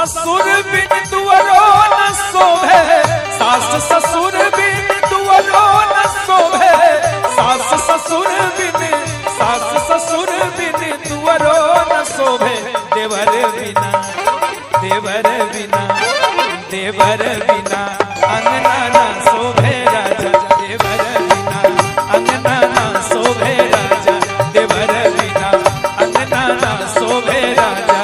ससुर बिन दुअरो न शोभे, सास ससुर बिन दुअरो न शोभे, सास ससुर बिन दुअरो न शोभे। देवर बिना अंगना न शोभे राजा, देवर बिना अंगना न शोभे राजा, देवर बिना अंगना न शोभे राजा।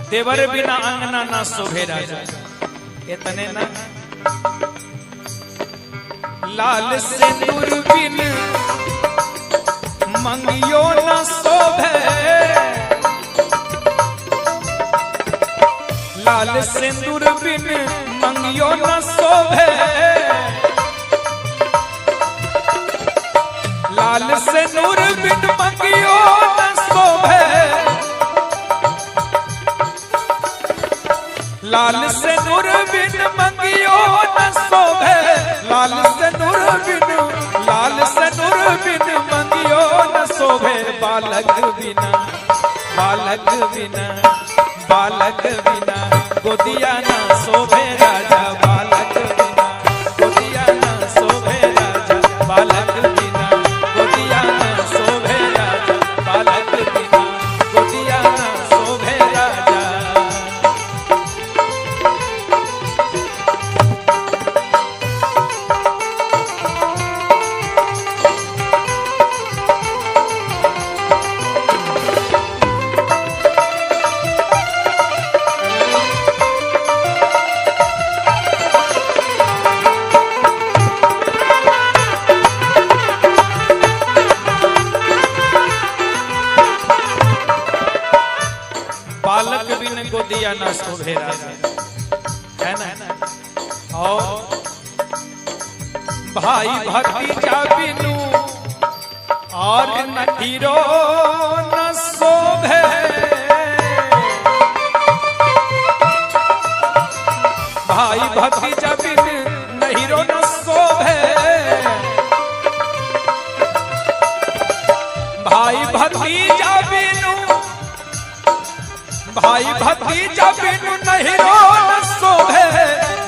देवर बिना अंगना ना शोभे राजा, इतने ना लाल सिंदूर बिन मंगियो न शोभे, लाल सिंदूर बिन मंगियो न शोभे, लाल सिंदूर बिन मंगियो न शोभे, लाल सिंदूर बिन मंगियो न शोभे, लाल सिंदूर बिन मंगियो न शोभे। बालक बिना गोदिया न शोभे राजा, बालक बिना गोदिया न शोभे राजा, बालक बिना गोदिया न शोभे राजा, बालक बिना गोदिया न शोभे राजा। बालक बिन गोदिया न शोभे राजा, है ना। और भाई भतीजा बिनु और नहीरो न शोभे, भाई भतीजा बिन नहीरो न शोभे, भाई भतीजा बिनु नहीरो न शोभे,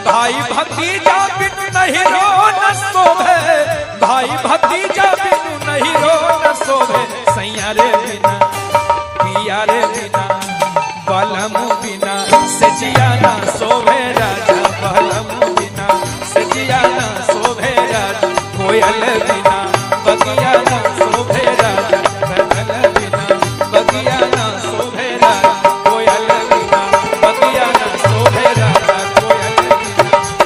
भाई भतीजा बिनु नहीरो न शोभे, भाई भतीजा बिनु नहीरो न शोभे। सैया रे बिना पिया रे बिना बलम बिना सजिया न शोभे राजा, बलम बिना सजिया न शोभे राजा, कोयल बिना बगिया न शोभे राजा, कोयल बिना बगिया न शोभे राजा, कोयल बिना बगिया न शोभे राजा, कोयल बिना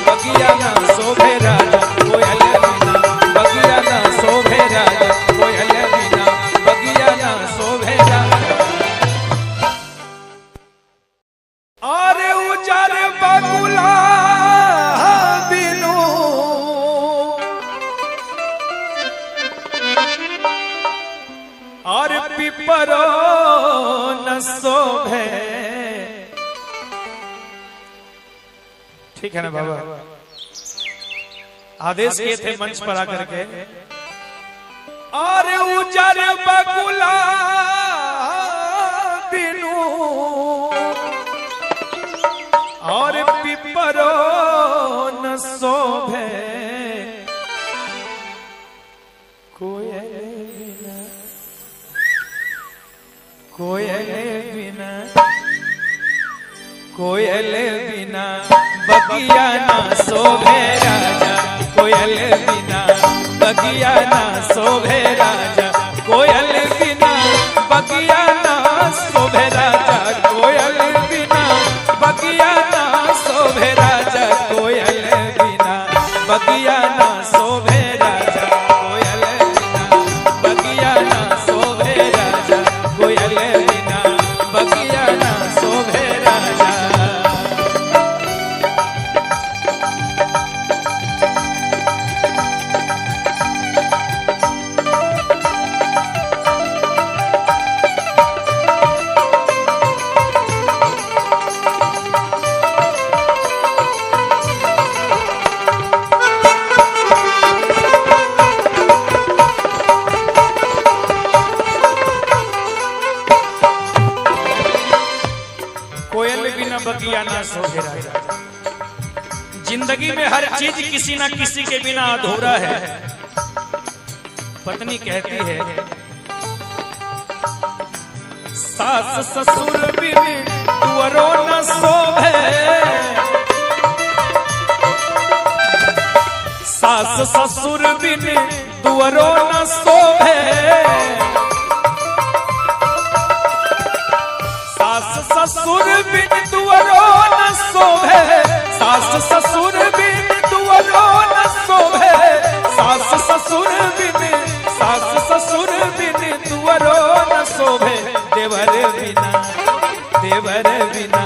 बगिया न शोभे राजा, कोयल बिना बगिया न शोभे राजा, कोयल बिना बगिया न शोभे राजा। अरे उजर बगुला बिनु और पिपरो न शोभे। ठीक है ना बाबा, आदेश किए थे मंच पर आकर के। और उजर बगुला बिनु और पिपरो न शोभे, कोयल बिना बगिया न शोभे राजा, कोयल बिना बगिया न शोभे राजा, कोयल बिना बगिया न शोभे राजा, कोयल बिना बगिया न शोभे राजा, कोयल बिना बगिया न शोभे राजा, कोयल बिना बगिया न शोभे राजा, कोयल बिना बगिया न शोभे राजा। ना शोभे राजा। जिंदगी में हर चीज किसी न किसी के बिना अधूरा है। पत्नी कहती है सास ससुर बिन तुअरो न शोभे, सास ससुर बिन तुअरो न शोभे, सास ससुर बिन तुअरो न शोभे, सास ससुर बिन तुअरो न शोभे, सास ससुर बिन, सास ससुर बिन तुअरो न शोभे, देवर बिना, देवर बिना,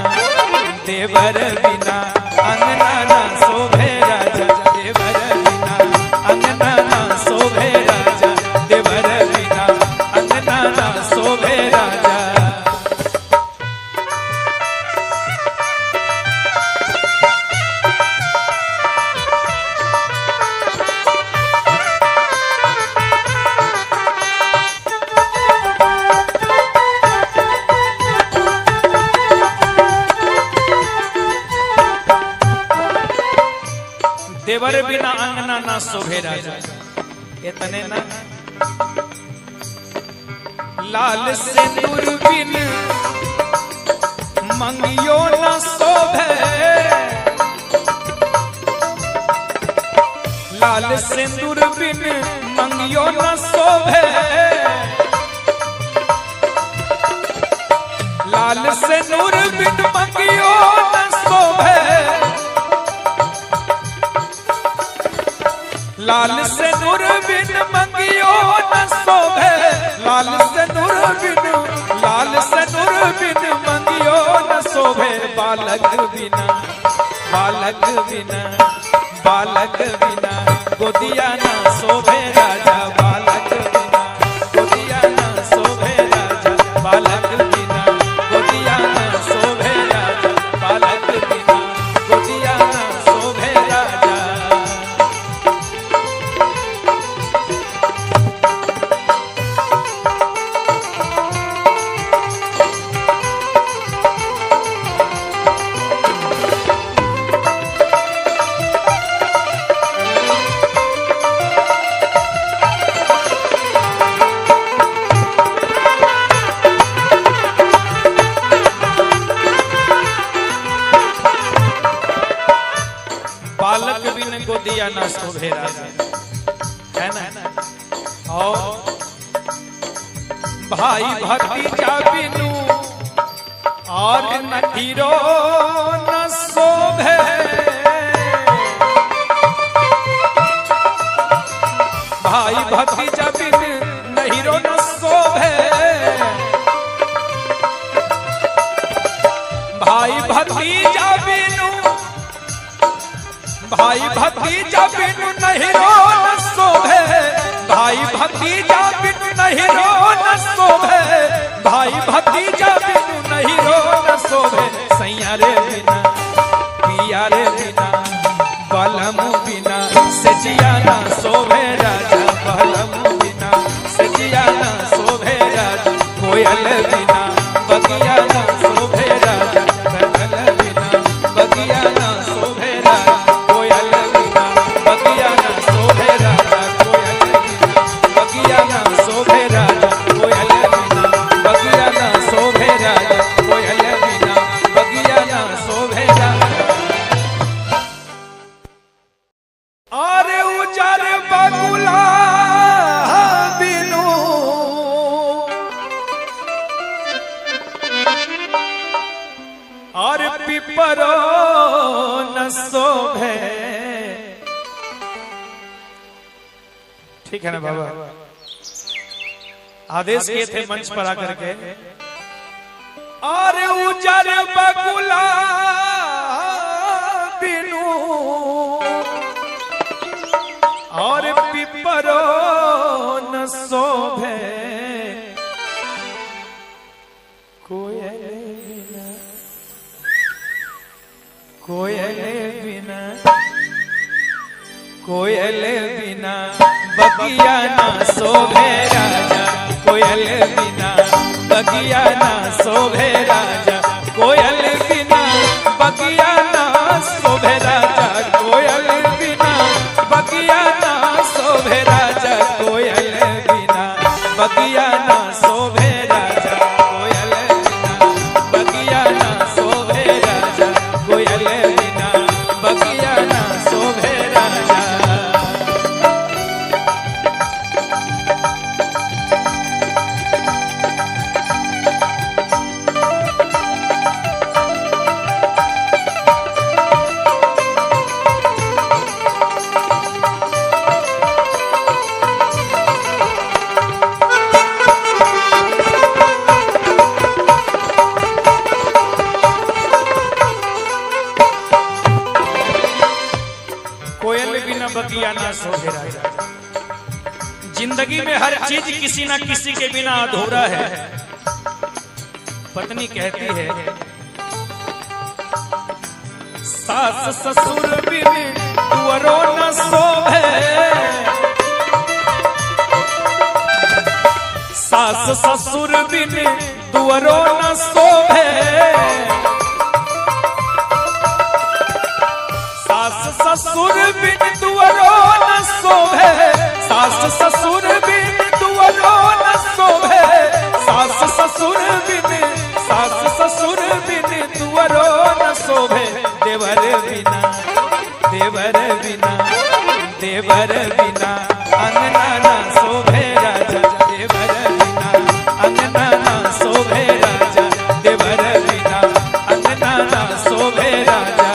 देवर बिना अंगना ना शोभे राजा, देवर बिना अंगना ना शोभे राजा, देवर बिना अंगना ना शोभे राजा। देवर बिना अंगना ना शोभे राजा। इतने ना लाल सिंदूर बिन मंगियो न शोभे, लाल सिंदूर बिन मंगियो न शोभे, लाल सिंदूर बिन मंगियो न शोभे, लाल सिंदूर बिन मंगियो न शोभे, लाल सिंदूर बिन, लाल सिंदूर बिन मंगियो न शोभे, बालक बिना, बालक बिना, बालक बिना गोदिया न शोभे राजा, बालक बिना गोदिया न शोभे राजा, बालक बिना गोदिया न शोभे राजा, बालक बिना गोदिया न शोभे राजा। बालक बिन गोदिया ना शोभे राजा, है ना। और भाई भतीजा बिनु और नठीरो न शोभे, भाई भतीजा बिन नहीरो न शोभे, भाई भतीजा बिनु, भाई भतीजा बिनु नहीरो न शोभे, भाई भतीजा बिनु नहीरो न शोभे, भाई भतीजा बिनु नहीरो न शोभे, सैया रे बिना, पिया रे बिना, बलम बिना सजिया ना शोभे राजा, बलम बिना सजिया ना शोभे राजा, कोयल बिना बगिया ना शोभे राजा, कनल बिना बगिया ना शोभे राजा, कोयल बिना बगिया ना शोभे राजा, कोयल बिना बगिया ना शोभे राजा, कोयल बिना बगिया ना शोभे राजा, कोयल बिना बगिया ना शोभे राजा। अरे उजर बगुला बिनु और पिपरो न शोभे, ठीक है ना बाबा। आदेश किए थे मंच पर आकर के, और उजर बगुला बिनु और पिपरो न शोभे, कोयल बिना, कोयल बिना, कोयल बिना बगिया ना शोभे राजा, कोयल बिना बगिया ना शोभे राजा, कोयल बिना बगिया ना शोभे राजा। जिंदगी में हर चीज किसी ना किसी के बिना अधूरा है। पत्नी कहती है सास ससुर बिन तुअरो न शोभे, सास ससुर बिन तुअरो न शोभे, सास ससुर बिन तुअरो न शोभे, सास ससुर बिन तुअरो न शोभे, सास ससुर बिन, सास ससुर बिन तुअरो न शोभे, देवर बिना, देवर बिना, देवर बिना अंगना ना शोभे राजा, देवर बिना अंगना ना शोभे राजा, देवर बिना अंगना ना शोभे राजा।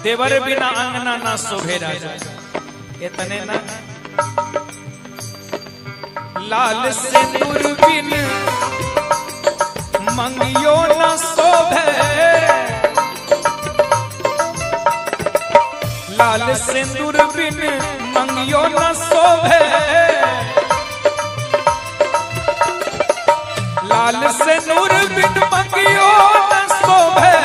देवर बिना अंगना ना शोभे राजा। इतने ना लाल सिंदूर बिन मंगियो न शोभे, लाल सिंदूर बिन मंगियो न शोभे, लाल सिंदूर बिन मंगियो न शोभे,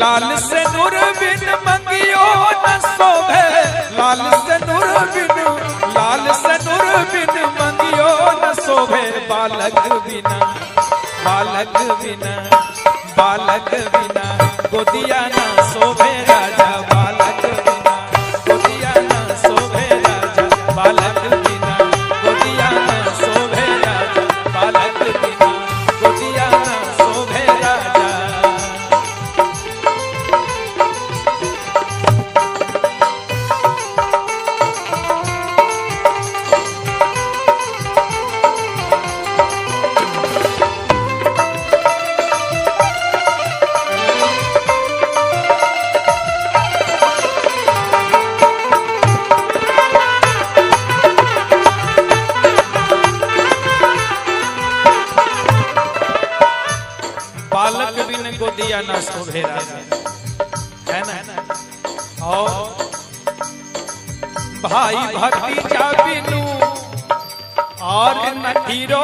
लाल सिंदूर बिन मंगियो न शोभे, लाल सिंदूर बिन, लाल सिंदूर बिन मंगियो न शोभे, बालक बिना, बालक बिना, बालक बिना गोदिया न शोभे राजा, बालक बिना गोदिया न शोभे राजा, बालक बिना गोदिया न शोभे राजा, बालक बिना गोदिया न शोभे राजा। बालक बिन गोदिया न शोभे राजा, है ना। और भाई भतीजा बिनु और नहीरो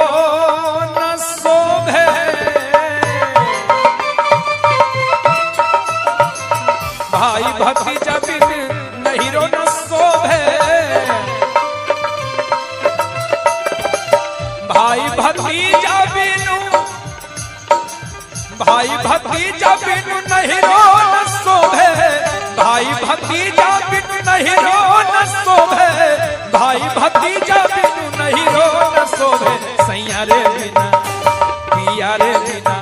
न शोभे, भाई भतीजा बिन नहीरो न शोभे, भाई भतीजा बिनु, भाई भतीजा बिनु नहीरो न शोभे, भाई भतीजा बिनु नहीरो न शोभे, भाई भतीजा बिनु नहीरो न शोभे, सैया रे बिना, पिया रे बिना,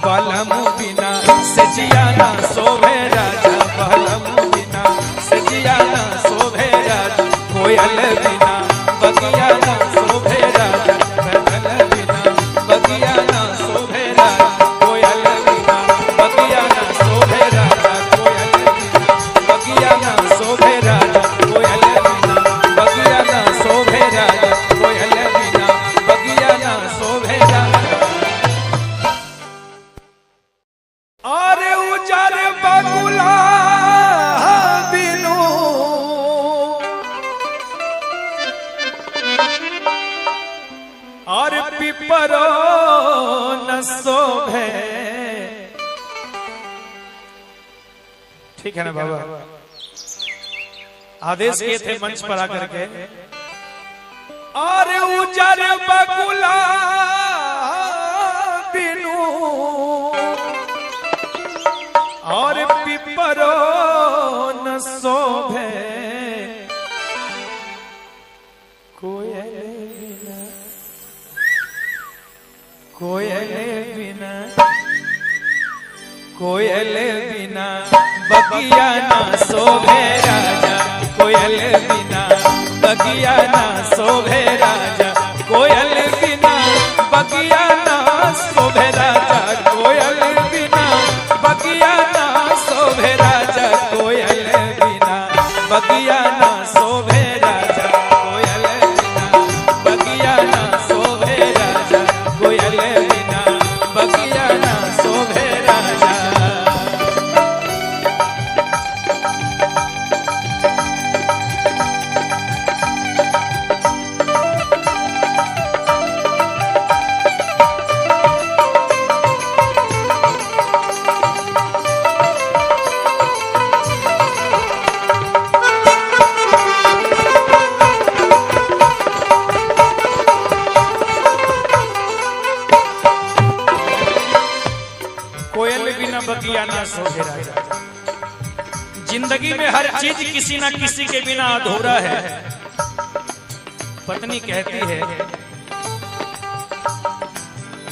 बलम बिना सजिया न शोभे राजा, बलम बिना सजिया न शोभे राजा, कोयल बिना बगिया न शोभे राजा, कोयल बिना बगिया न शोभे राजा, कोयल बिना बगिया न शोभे राजा, कोयल बिना बगिया न शोभे राजा, कोयल बिना बगिया न शोभे राजा, कोयल बिना बगिया न शोभे राजा। अरे उजर बगुला बिनु और पिपरो न शोभे, ठीक है ना बाबा। आदेश किए थे मंच पर आकर के, और उजर बगुला बिनु और पिपरो न शोभे, कोयल बिना, कोयल बिना, कोयल बिना बगिया ना शोभे राजा, कोयल बिना बगिया ना शोभे राजा, कोयल बिना बगिया ना शोभे राजा कोयल बिना, बगिया ना शोभे राजा कोयल बिना, बगिया ना शोभे राजा कोयल बिना, बगिया ना शोभे राजा कोयल बिना, बगिया ना शोभे राजा। कोयल बिना बगिया ना शोभे राजा। जिंदगी में हर चीज किसी ना किसी के बिना अधूरा है। पत्नी कहती है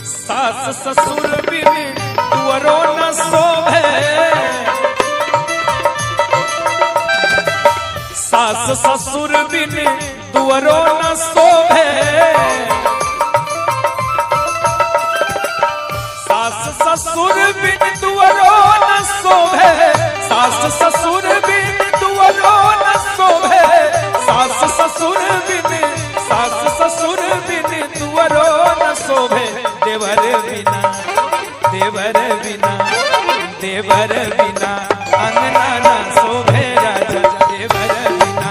सास ससुर बिन तुअरो न शोभे, सास ससुर बिन तुअरो न शोभे, सास ससुर बिन तुअरो न शोभे, सास ससुर बिन तुअरो न शोभे, सास ससुर बिन, सास ससुर बिन तुअरो न शोभे, देवर बिना, देवर बिना, देवर बिना अंगना ना शोभे राजा, देवर बिना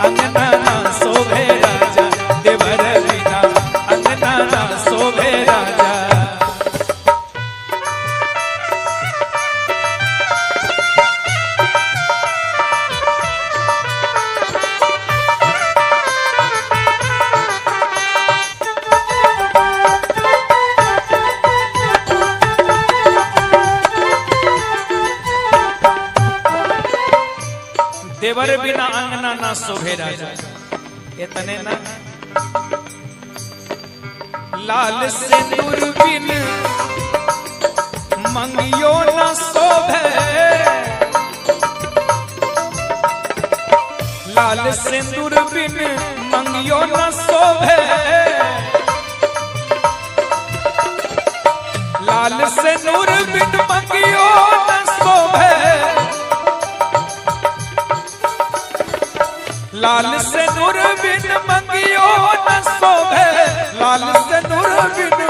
अंगना ना शोभे राजा, देवर बिना अंगना ना शोभे राजा। देवर बिना अंगना ना शोभे राजा। इतने ना लाल सिंदूर बिन मंगियो न शोभे, लाल सिंदूर बिन मंगियो न शोभे, लाल सिंदूर बिन मंगियो न शोभे, लाल सिंदूर बिन मंगियो न शोभे, लाल सिंदूर बिन,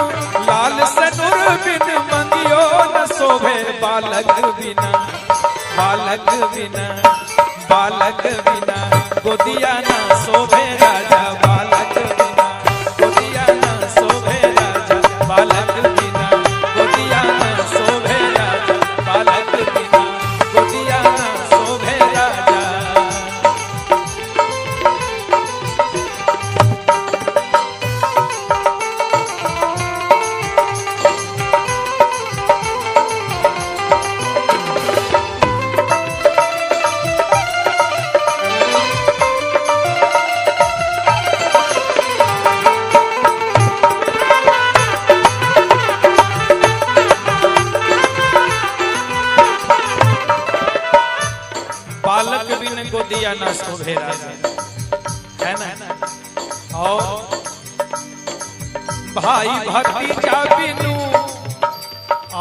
लाल सिंदूर बिन मंगियो न शोभे, बालक बिना, बालक बिना, बालक बिना गोदिया ना शोभे राजा, बालक बिना गोदिया ना शोभे राजा, बालक बिना गोदिया ना शोभे राजा, बालक बिना गोदिया ना शोभे राजा। बालक बिन गोदिया ना शोभे राजा, है ना। और भाई भतीजा बिनु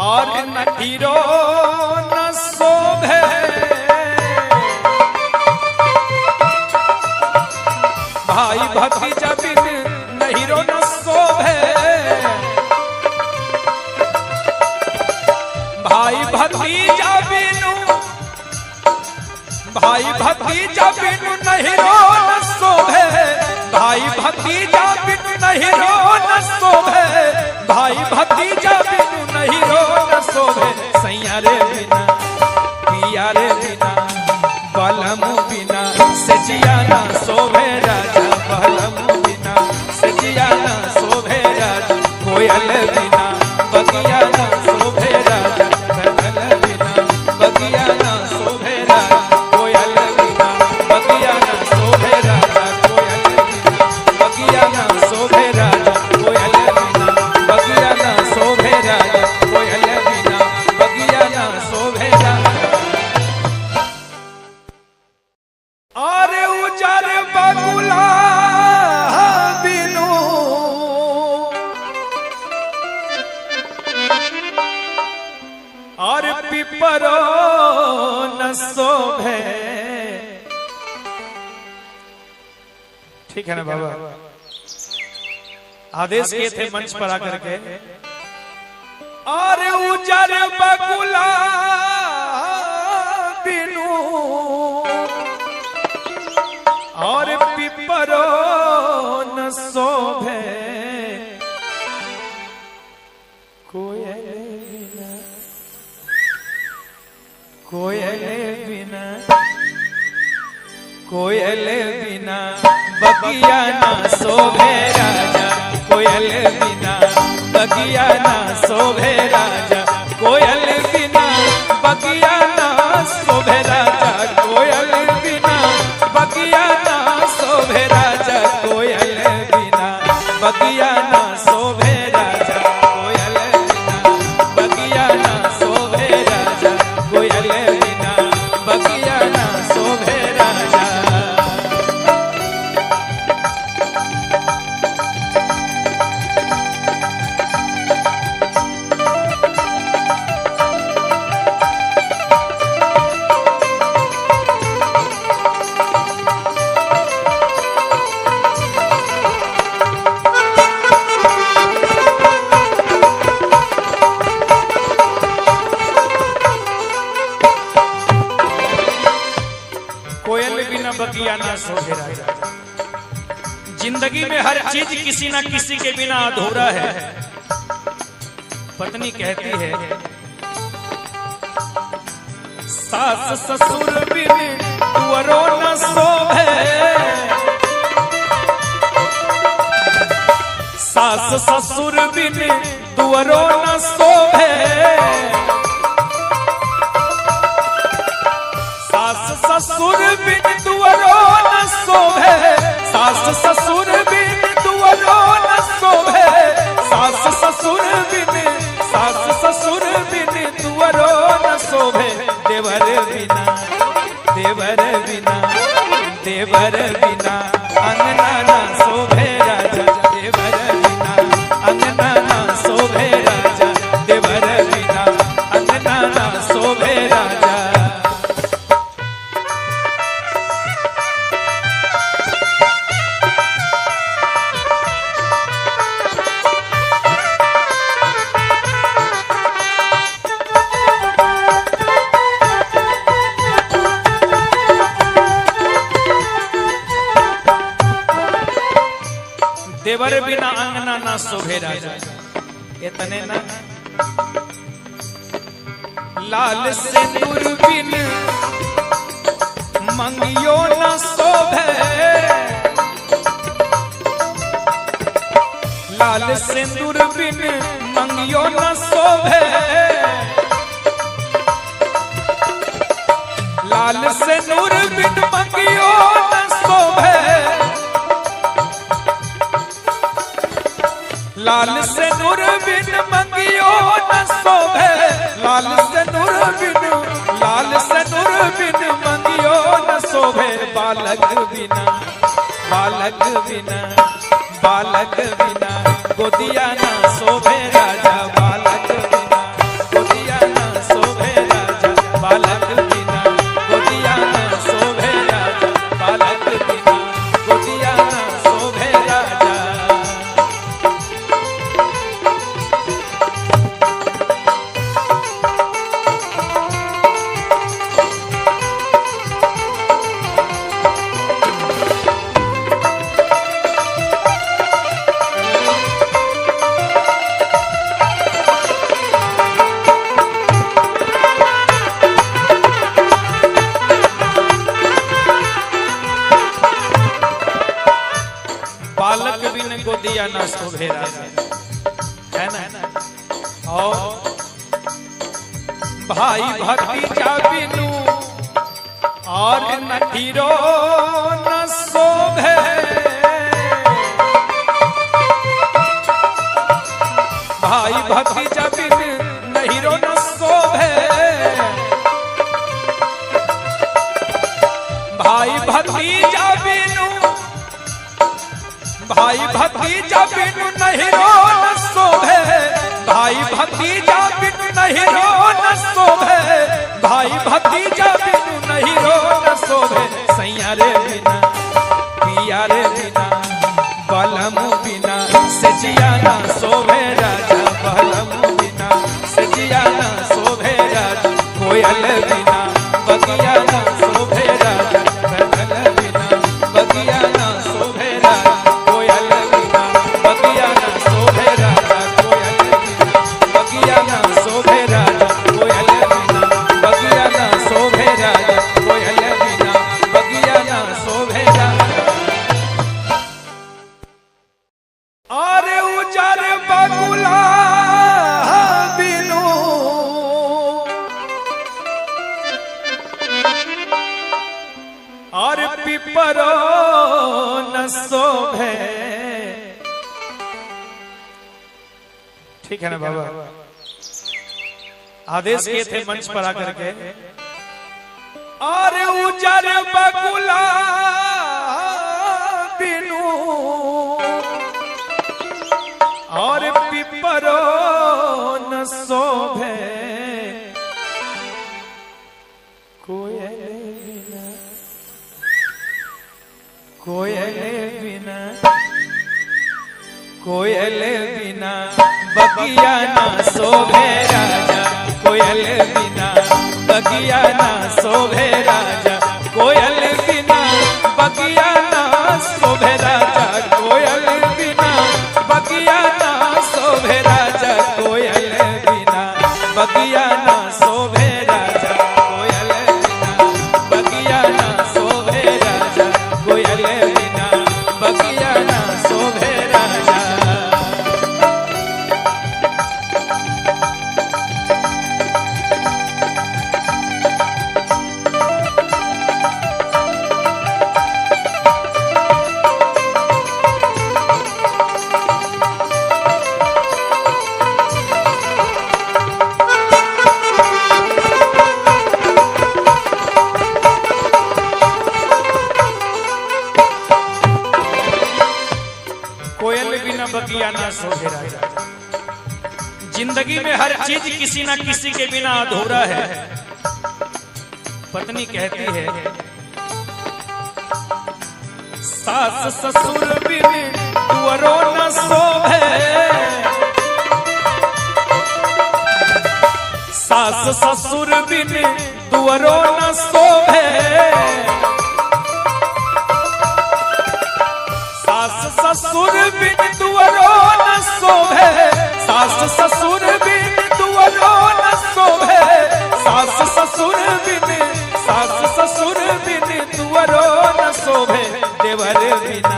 और नठीरो न शोभे, भाई भतीजा बिन नहीरो न शोभे, भाई भतीजा बिनु, भाई भतीजा बिनु नहीरो न शोभे, भाई भतीजा बिनु नहीरो न शोभे, भाई भतीजा बिनु नहीरो न शोभे, सैया रे बिना, पिया रे बिना, बलम बिना सजिया ना शोभे राजा, बलम बिना सजिया ना शोभे राजा, कोयल बिना बगिया ना शोभे राजा, कनल बिना बगिया ना शोभे राजा, कोयल बिना बगिया ना शोभे राजा, कोयल बिना बगिया ना शोभे राजा, कोयल बिना बगिया ना शोभे राजा, कोयल बिना बगिया ना शोभे राजा। अरे उजर बगुला बिनु ठीक है ना बाबा? आदेश किए थे मंच पर आकर के, और उजर बगुला बिनु और पिपरो न शोभे कोयल बिना, कोयल बिना, कोयल बिना बगिया ना शोभे राजा, कोयल बिना बगिया ना शोभे राजा, कोयल बिना बगिया ना शोभे राजा, कोयल बिना बगिया ना शोभे राजा, कोयल बिना बगिया ना शोभे राजा, कोयल बिना बगिया ना शोभे राजा, कोयल बिना बगिया ना शोभे राजा। कोयल बिना बगिया ना शोभे राजा। जिंदगी में हर चीज किसी ना किसी के बिना अधूरा है। पत्नी कहती है, सास ससुर बिन तुअरो न शोभे, सास ससुर बिन तुअरो न शोभे, सास ससुर बिन दुअरो न शोभे, सास ससुर बिन दुअरो न शोभे, सास ससुर बिन, सास ससुर बिन दुअरो न शोभे, देवर बिना, देवर बिना, देवर बिना अंगना ना शोभे राजा, देवर बिना अंगना ना शोभे राजा, देवर बिना अंगना ना शोभे राजा। देवर बिना अंगना ना शोभे राजा। इतने ना, लाल सिंदूर बिन मंगियो न शोभे, लाल सिंदूर बिन मंगियो न शोभे, लाल सिंदूर बिन मंगियो न शोभे, लाल सिंदूर बिन मंगियो न शोभे, लाल सिंदूर बिन, लाल सिंदूर बिन मंगियो न शोभे, बालक बिना, बालक बिना, बालक बिना गोदिया न शोभे राजा, बालक बिना गोदिया न शोभे राजा, बालक बिना गोदिया न शोभे राजा, बालक बिना गोदिया न शोभे राजा। बालक बिन गोदिया न शोभे राजा, है ना? और भाई भतीजा बिनु और नठीरो न शोभे, भाई भतीजा बिन नहीरो न शोभे, भाई भतीजा बिनु, भाई भतीजा बिनु नहीरो न शोभे, भाई भतीजा बिनु नहीरो न शोभे, भाई भतीजा बिनु नहीरो न शोभे, सैया रे बिना पिया रे बिना ठीक है ना बाबा? आदेश किए थे मंच पर आकर के, और उजर बकुला बिनु और पिपरो न शोभे कोयल बिना, कोयल बिना, कोयल बिना बगिया ना शोभे राजा, कोयल बिना बगिया ना शोभे राजा, कोयल बिना बगिया ना शोभे राजा, कोयल बिना बगिया ना शोभे राजा, कोयल बिना बगिया ना शोभे राजा, कोयल बिना बगिया ना शोभे राजा, कोयल बिना बगिया ना शोभे राजा। बगिया ना शोभे राजा। जिंदगी में हर चीज किसी ना किसी के बिना अधूरा है। पत्नी कहती है, सास ससुर बिन तुअरो न शोभे, सास ससुर बिन तुअरो न शोभे, सास ससुर बिन तुअरो न शोभे, सास ससुर बिन तुअरो न शोभे, सास ससुर बिन, सास ससुर बिन तुअरो न शोभे, देवर बिना,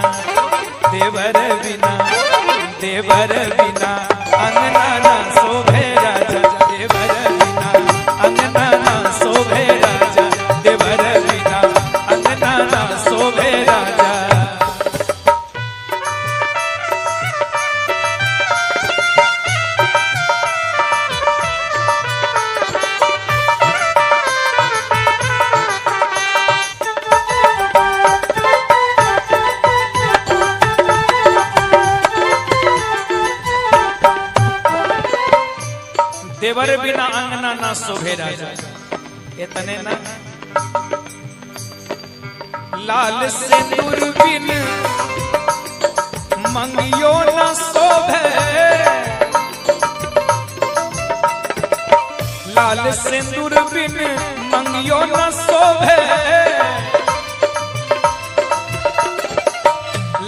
देवर बिना, देवर बिना अंगना ना शोभे राजा, देवर बिना अंगना ना शोभे राजा, देवर बिना अंगना ना शोभे राजा। देवर बिना अंगना ना शोभे राजा, इतने ना, लाल सिंदूर बिन मंगियो न शोभे, लाल सिंदूर बिन मंगियो न शोभे,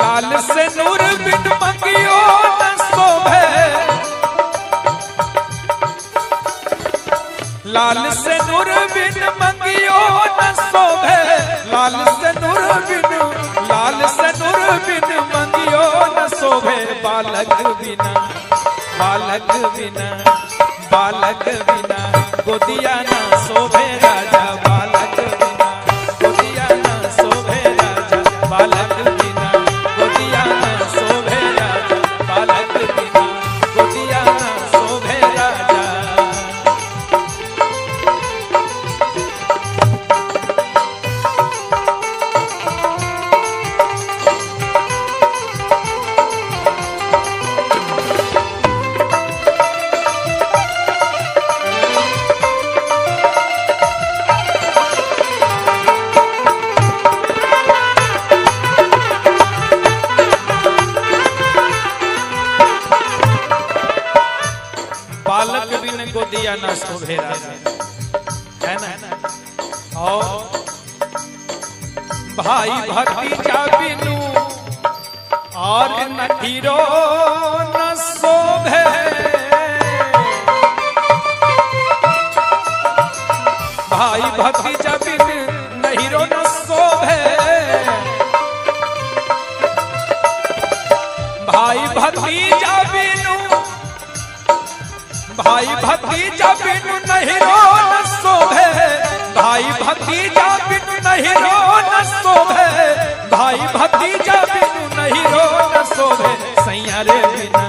लाल सिंदूर बिन मंगियो न शोभे, लाल सिंदूर बिन मंगियो न शोभे, लाल सिंदूर बिन, लाल सिंदूर बिन मंगियो न शोभे, बालक बिना, बालक बिना, बालक बिना गोदिया ना शोभे राजा, बालक बिना गोदिया ना शोभे राजा, बालक बिना गोदिया ना शोभे राजा, बालक बिना गोदिया ना शोभे राजा। बालक बिन गोदिया ना शोभे राजा, है ना? और भाई भतीजा बिनु और नठीरो न शोभे, भाई भतीजा बिन नहीरो न शोभे, भाई भतीजा बिनु, भाई भतीजा बिनु नहीरो न शोभे, भाई भतीजा बिनु नहीरो न शोभे, भाई भतीजा बिनु नहीरो न शोभे, सैया रे बिना,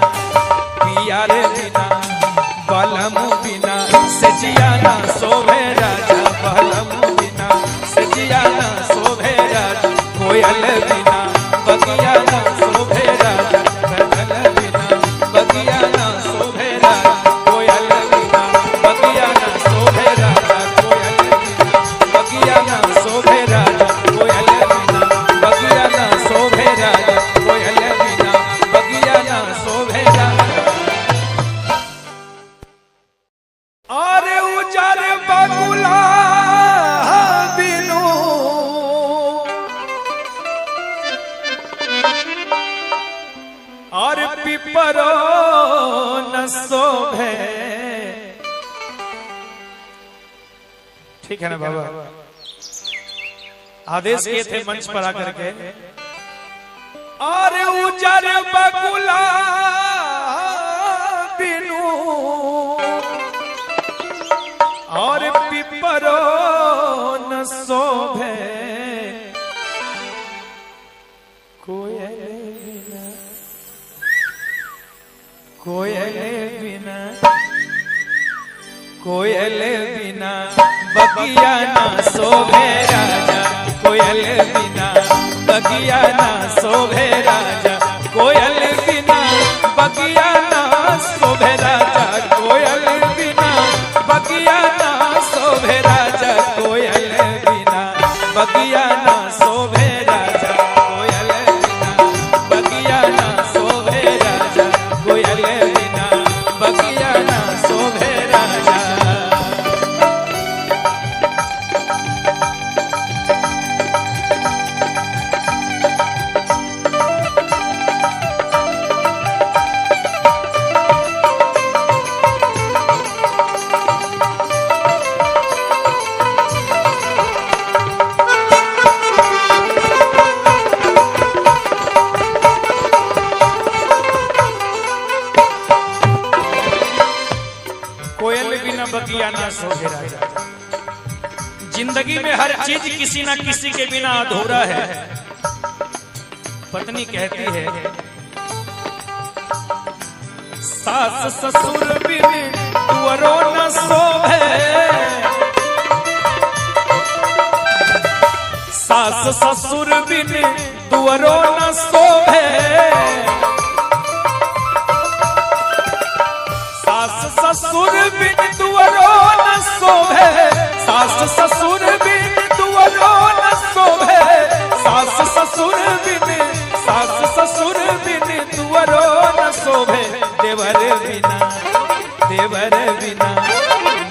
पिया रे बिना बलम बिना सजिया ना शोभे राजा, बलम बिना सजिया ना शोभे राजा, कोयल बिना बगिया ना शोभे राजा, रतन बिना बगिया ना शोभे राजा, कोयल बिना बगिया ना शोभे राजा, कोयल बिना बगिया ना शोभे राजा, कोयल बिना बगिया ना शोभे राजा, कोयल बिना बगिया ना शोभे राजा। अरे उजर बगुला बिनु और पिपरो न शोभे। ठीक है ना बाबा, आदेश किए थे मंच पर आकर के। और उजर बगुला बिनु और पिपरो न शोभे, कोयल बिना कोयल बिना कोयल बिना बगिया ना शोभे राजा, कोयल बिना बगिया ना शोभे राजा, कोयल बिना बगिया ना शोभे राजा, कोयल बिना बगिया ना शोभे राजा, कोयल बिना बगिया ना शोभे राजा, कोयल बिना बगिया ना शोभे राजा, कोयल बिना बगिया ना शोभे राजा। बगिया ना शोभे राजा। जिंदगी में हर चीज किसी ना किसी के बिना अधूरा है। पत्नी कहती है सास ससुर बिन तुअरो न शोभे, सास ससुर बिन तुअरो न शोभे, सास ससुर बिन तुअरो न शोभे, सास ससुर बिन तुअरो न शोभे, सास ससुर बिन तुअरो न शोभे, देवर बिना देवर बिना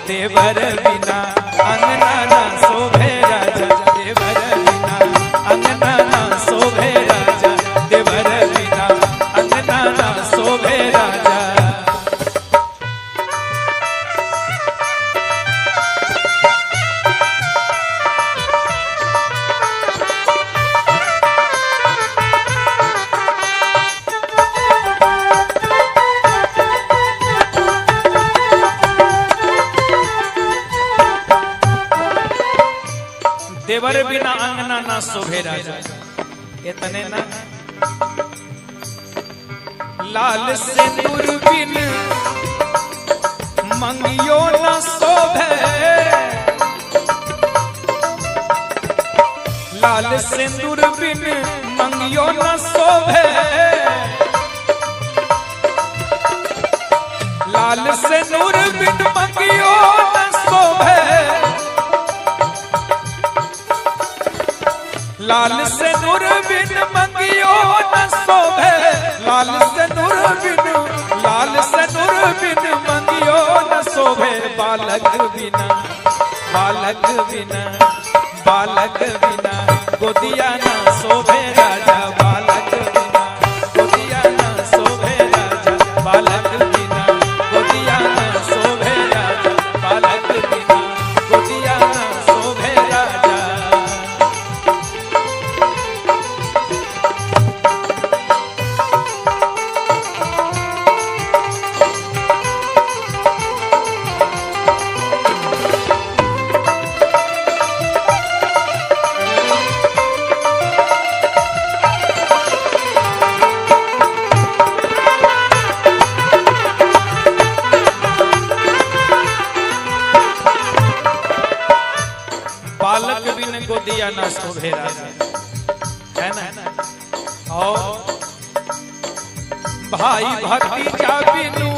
देवर बिना अंगना ना शोभे राजा, देवर बिना अंगना ना शोभे राजा, देवर बिना अंगना ना शोभे राजा। देवर बिना अंगना ना शोभे राजा, इतने ना लाल सिंदूर बिन मंगियो न शोभे, लाल सिंदूर बिन मंगियो न शोभे, लाल सिंदूर बिन मंगियो न शोभे, लाल सिंदूर बिन मंगियो न शोभे, लाल सिंदूर बिन मंगियो न शोभे, बालक बिना बालक बिना बालक बिना गोदिया ना शोभे राजा, बालक बिना गोदिया ना शोभे राजा, बालक बिना गोदिया ना शोभे राजा, बालक बिना गोदिया ना शोभे राजा। भतीजा ना शोभे राजा, है ना। और भाई भतीजा बिनु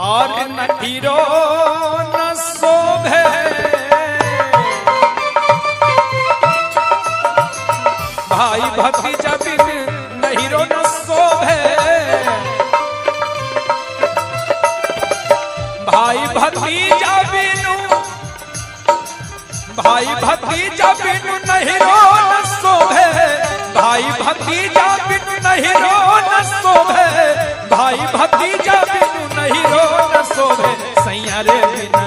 और नहीरो न शोभे, भाई भतीजा बिनु नहीरो न शोभे, भाई भतीजा बिनु, भाई भतीजा बिनु नहीरो न शोभे, भाई भतीजा बिनु नहीरो न शोभे, भाई भतीजा बिनु नहीरो न शोभे। सैया रे बिना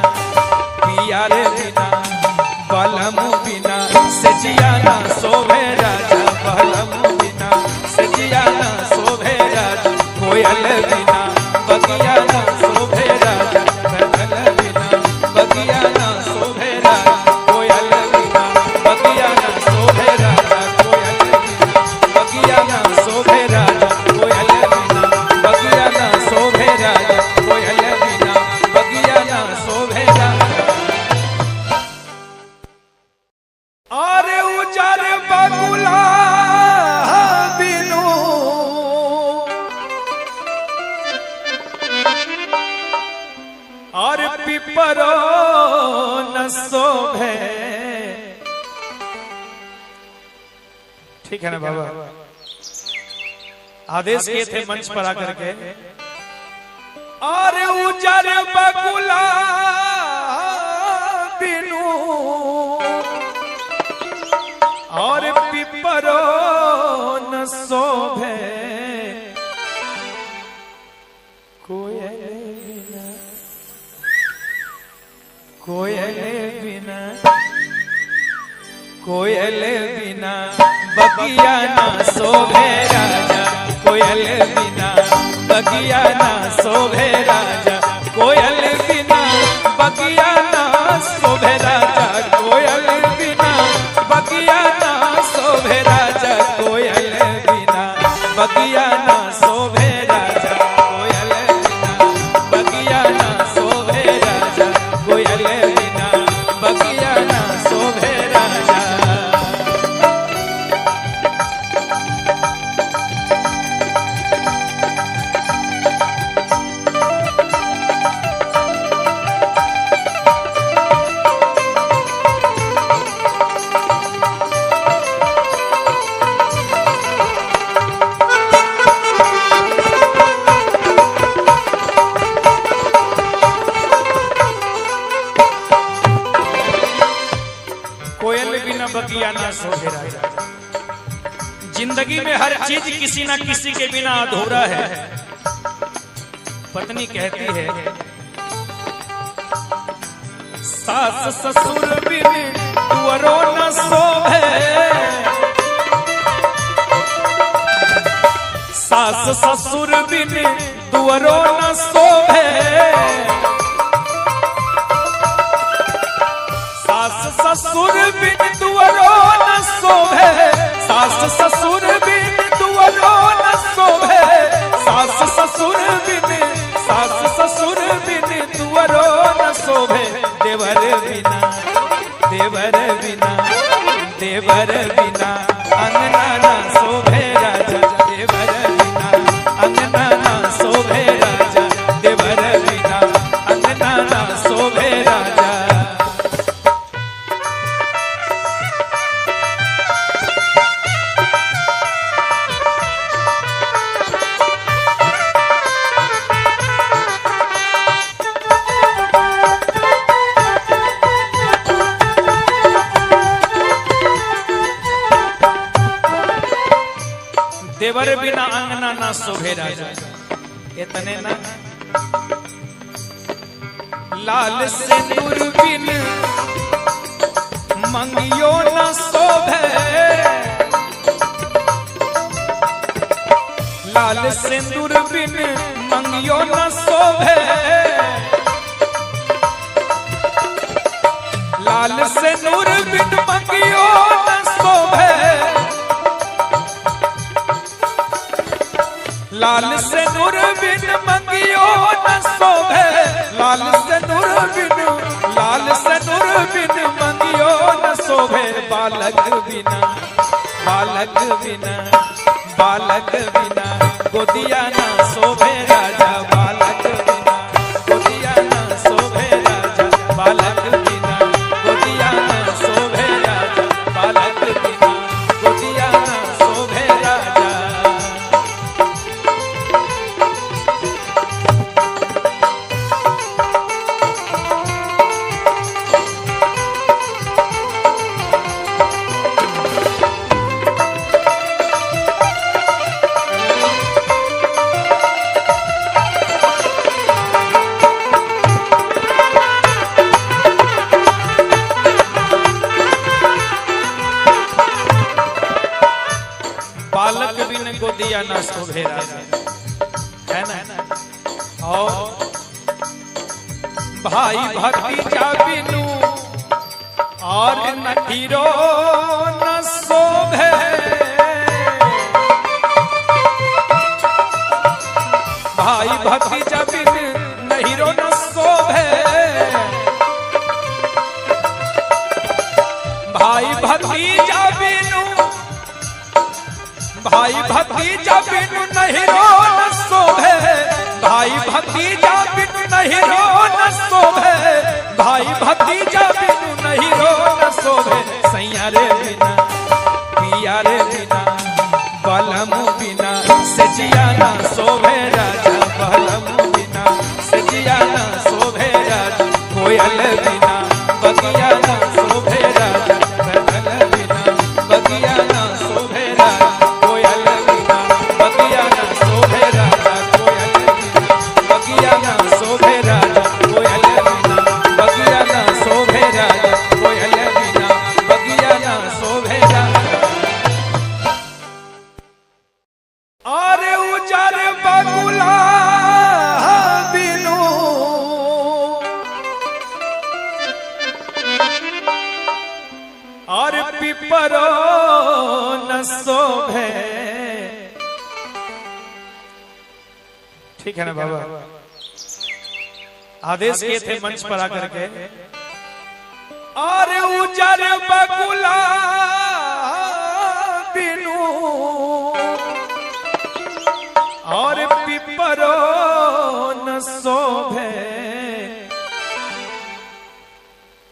पिया रे बिना बलम बिना सजिया ना शोभे राजा, बलम बिना सजिया ना शोभे राजा, कोयल बिना बगिया ना शोभे राजा, बदल बिना बगिया ना शोभे राजा, कोयल बिना बगिया ना शोभे राजा, कोयल बिना बगिया ना शोभे राजा, कोयल बिना बगिया ना शोभे राजा, कोयल बिना बगिया ना शोभे राजा। अरे उजर बगुला बिनु और पिपरो न शोभे। ठीक है ना बाबा, आदेश किए थे मंच पर आकर के। और उजर बगुला बिनु और पिपरो न शोभे, कोयल बिना, कोयल बिना, कोयल बिना बगिया ना शोभे राजा, कोयल बिना बगिया ना शोभे राजा, कोयल बिना बगिया ना शोभे राजा, कोयल बिना बगिया ना शोभे राजा, कोयल बिना बगिया ना शोभे राजा, कोयल बिना बगिया ना शोभे राजा, कोयल बिना बगिया ना शोभे राजा। कोयल बिना बगिया ना शोभे राजा। जिंदगी में हर चीज किसी ना किसी के बिना अधूरा है। पत्नी कहती है सास ससुर बिन तुअरो न शोभे, सास ससुर बिन तुअरो न शोभे, सास ससुर बिन तुअरो न शोभे, सास ससुर बिन तुअरो न शोभे, सास ससुर बिन, सास ससुर बिन तुअरो न शोभे। देवर बिना, देवर बिना, देवर बिना अंगना ना शोभे राजा, देवर बिना अंगना ना शोभे राजा, देवर बिना अंगना ना शोभे राजा। देवर बिना अंगना ना शोभे राजा। इतने ना, लाल सिंदूर बिन मंगियो न शोभे, लाल सिंदूर बिन मंगियो न शोभे, लाल सिंदूर बिन मंगियो न शोभे, लाल सिंदूर बिन मंगियो न शोभे, लाल सिंदूर बिन, लाल सिंदूर बिन मंगियो न शोभे। बालक बिना, बालक बिना, बालक बिना गोदिया ना शोभे राजा, बालक बिना गोदिया ना शोभे राजा, बालक बिना गोदिया ना शोभे राजा, बालक बिना गोदिया ना शोभे राजा। बालक बिन गोदिया ना शोभे राजा, है ना। और भाई भतीजा बिनु और नठीरो न शोभे, भाई भतीजा बिन नहीरो न शोभे, भाई भतीजा बिनु, भाई भतीजा बिनु नहीरो न शोभे, भाई भतीजा बिनु नहीरो न शोभे, भाई भतीजा बिनु नहीरो न शोभे। सैया रे बिना पिया रे बिना बलम बिना सजिया ना शोभे राजा, बलम बिना सजिया ना शोभे राजा, कोयल बिना बगिया ना शोभे राजा, बदल बिना बगिया ना शोभे राजा, कोयल बिना बगिया ना शोभे राजा, कोयल बिना बगिया ना शोभे राजा, कोयल बिना बगिया ना शोभे राजा, कोयल बिना बगिया ना शोभे राजा। अरे उजर बगुला बिनु और पिपरो न शोभे। ठीक है ना बाबा, आदेश किए थे मंच पर आकर के। और उजर बगुला बिनु और पिपरो न शोभे,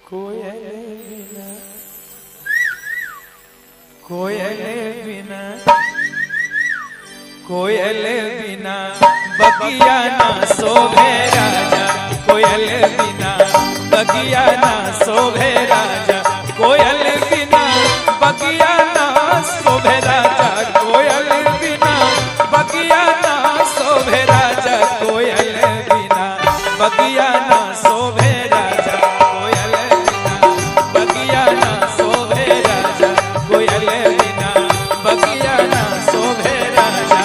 कोयल बिना, कोयल बिना, कोयल बिना बगिया ना शोभे राजा, कोयल बिना बगिया ना शोभे राजा, कोयल बिना बगिया ना शोभे राजा, कोयल बिना बगिया ना शोभे राजा, कोयल बिना बगिया ना शोभे राजा, कोयल बिना बगिया ना शोभे राजा, कोयल बिना बगिया ना शोभे राजा।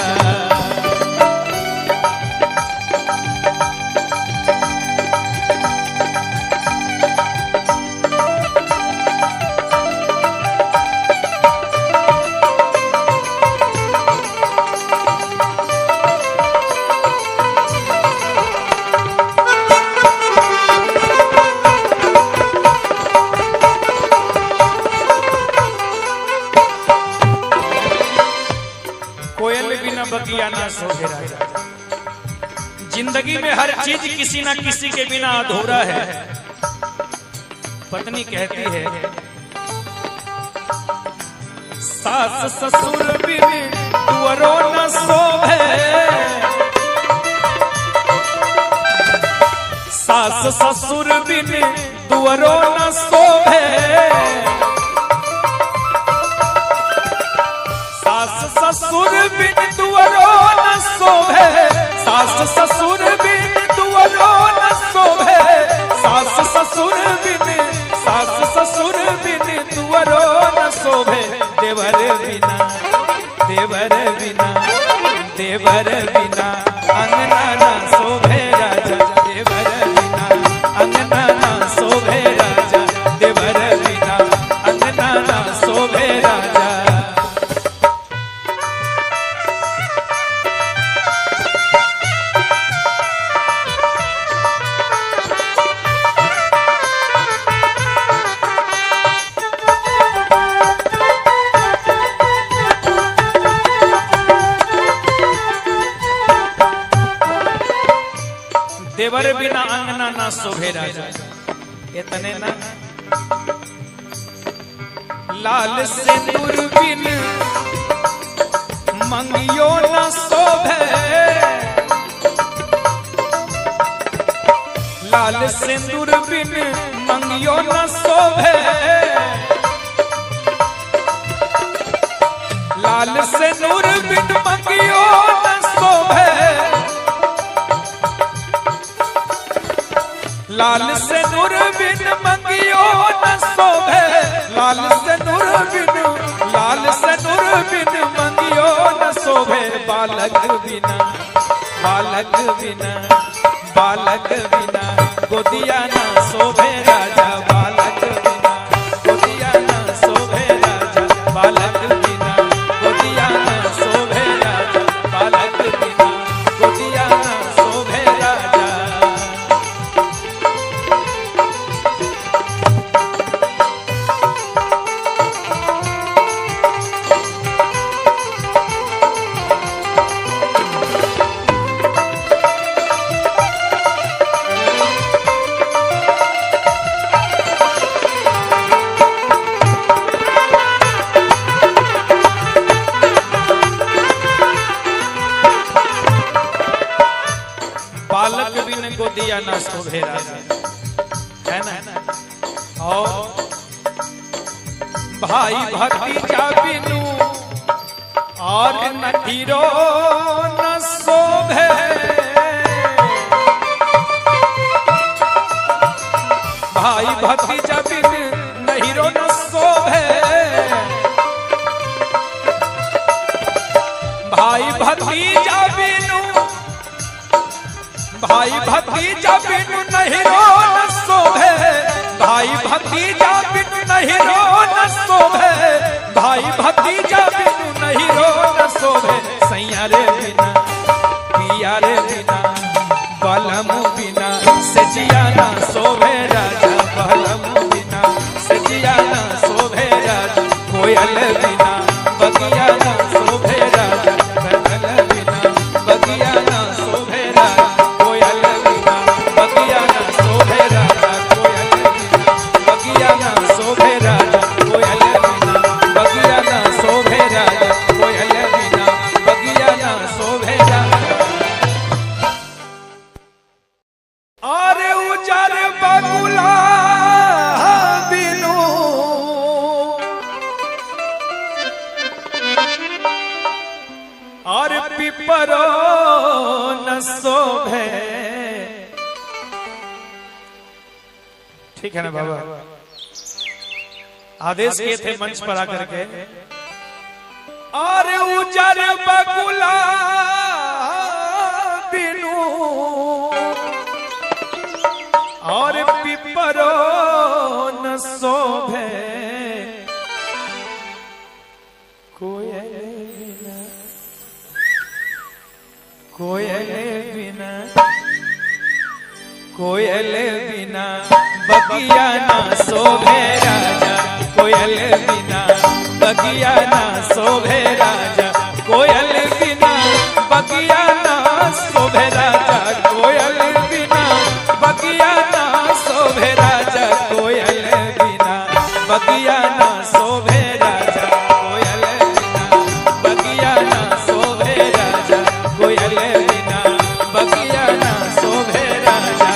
बगिया ना शोभे राजा। जिंदगी में हर चीज किसी ना किसी के बिना अधूरा है। पत्नी कहती है सास ससुर बिन तुअरो न शोभे, सास ससुर बिन तुअरो न शोभे, सास ससुर बिन तुअरो न शोभे, सास ससुर बिन तुअरो न शोभे, सास ससुर बिन, सास ससुर बिन तुअरो न शोभे। देवर बिना, देवर बिना, देवर बिना अंगना ना शोभे राजा, देवर बिना अंगना ना शोभे राजा, देवर बिना अंगना ना शोभे राजा। बिना अंगना ना शोभे राजा। इतने ना लाल सिंदूर बिन मंगियो न शोभे, लाल सिंदूर बिन मंगियो न शोभे, लाल सिंदूर बिन मंगियो न शोभे, लाल सिंदूर बिन मंगियो न शोभे, लाल सिंदूर बिन, लाल सिंदूर बिन मंगियो न शोभे, बालक बिना, बालक बिना, बालक बिना गोदिया ना शोभे राजा, बालक बिना गोदिया ना शोभे राजा, बालक बिना गोदिया ना शोभे राजा, बालक बिना गोदिया ना शोभे राजा। बालक बिन गोदिया ना शोभे राजा, है ना। और भाई भतीजा बिनु और नहीरो न शोभे, भाई भतीजा बिन नहीरो न शोभे, भाई भतीजा बिनु, भाई भतीजा बिनु नहीरो न शोभे, भाई भतीजा बिनु नहीरो न शोभे, भाई भतीजा बिनु नहीरो न शोभे, सैया रे बिना पिया रे बिना बलम बिना सजिया ना शोभे राजा, बलम बिना सजिया ना शोभे राजा, कोयल बिना बगिया ना शोभे राजा, कोयल बिना बगिया ना शोभे राजा, कोयल बिना बगिया ना शोभे राजा, कोयल बिना बगिया ना शोभे राजा, कोयल बिना बगिया ना शोभे राजा, कोयल बिना बगिया ना शोभे राजा। अरे उजर बगुला बिनु और पिपरो न शोभे, ठीक है ना बाबा, आदेश किए थे मंच पर आकर के। और उजर बगुला बिनु और पिपरो न शोभे, कोयल बिना, कोयल बिना, कोयल बिना बगिया ना शोभे राजा, कोयल बिना बगिया ना शोभे राजा, कोयल बिना बगिया ना शोभे राजा, कोयल बिना बगिया ना शोभे राजा, कोयल बिना बगिया ना शोभे राजा, कोयल बिना बगिया ना शोभे राजा, कोयल बिना बगिया ना शोभे राजा।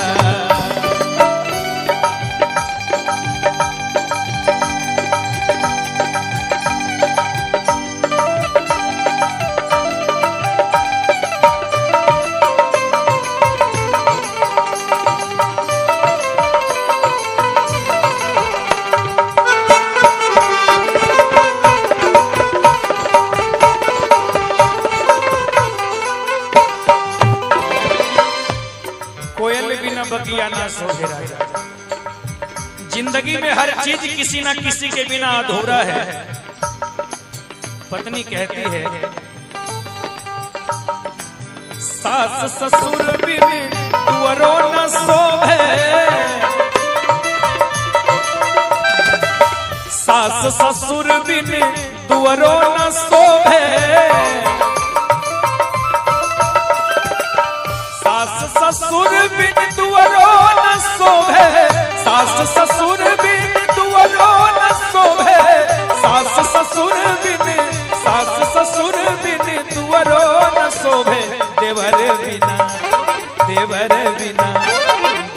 बगिया ना शोभे राजा। जिंदगी में हर चीज किसी ना किसी के बिना अधूरा है। पत्नी कहती है सास ससुर बिन तुअरो न शोभे, सास ससुर बिन तुअरो न शोभे, सास ससुर बिन तुअरो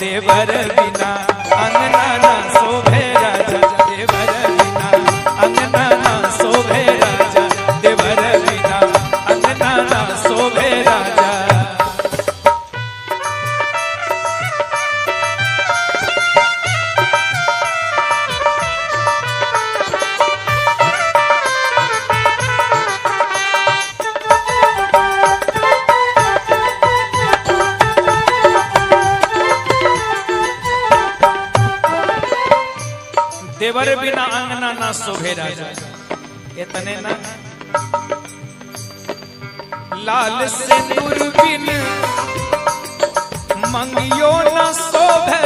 देवर बिना अंगना ना शोभे राजा, देवर बिना अंगना ना शोभे राजा, देवर बिना अंगना ना शोभे राजा। देवर बिना अंगना ना शोभे राजा, इतने ना लाल सिंदूर बिन मंगियो न शोभे,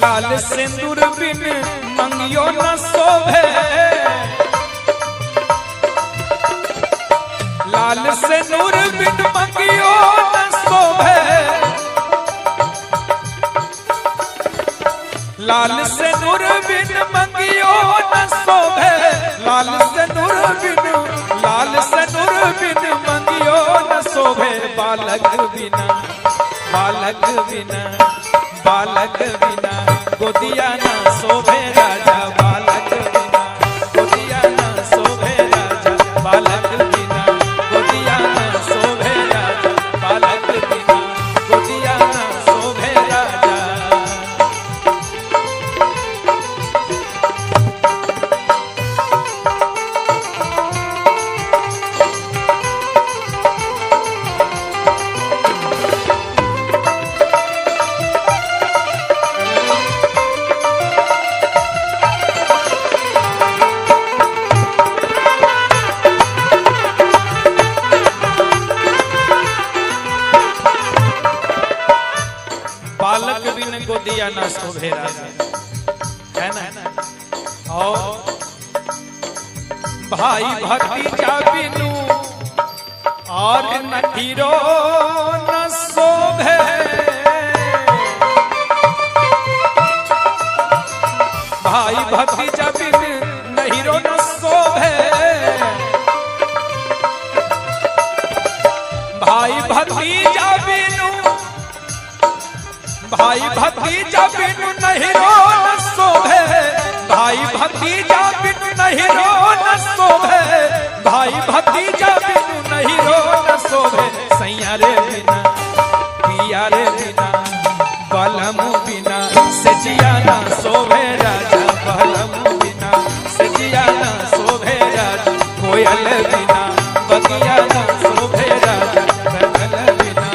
लाल सिंदूर बिन मंगियो न शोभे, लाल सिंदूर बिन मंगियो न शोभे, लाल सिंदूर बिन मंगियो न शोभे, लाल सिंदूर बिन, लाल सिंदूर बिन मंगियो न शोभे, बालक बिना, बालक बिना, बालक बिना गोदिया न शोभे राजा, बालक बिना गोदिया न शोभे राजा, बालक बिना गोदिया न शोभे राजा, बालक बिना गोदिया न शोभे राजा। बालक बिन गोदिया न शोभे राजा, है ना। और भाई भतीजा बिनु और नठीरो न शोभे, भाई भतीजा बिन नहीरो न शोभे, भाई भतीजा बिनु, भाई भतीजा बिनु नहीरो न शोभे, भाई भतीजा बिनु नहीरो न शोभे, भाई भतीजा बिनु नहीरो न शोभे, सैया रे बिना पिया रे बिना बलम बिना सजिया न शोभे राजा, बलम बिना सजिया न शोभे राजा, कोयल बिना बगिया न शोभे राजा, बगल बिना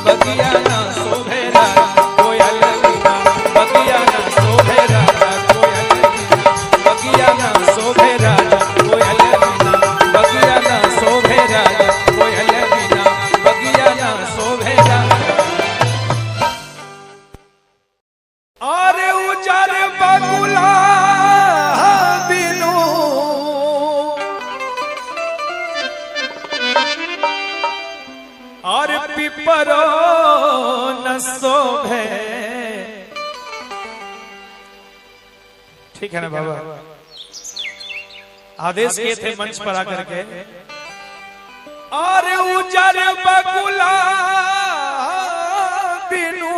बगिया न शोभे राजा, कोयल बिना बगिया न शोभे राजा, कोयल बिना बगिया न शोभे राजा, कोयल बिना बगिया न शोभे राजा, कोयल बिना बगिया न शोभे राजा। अरे उजर बगुला बिनु और पिपरो न शोभे, ठीक है ना बाबा। आदेश किए थे मंच पर आकर के, और उजर बगुला बिनु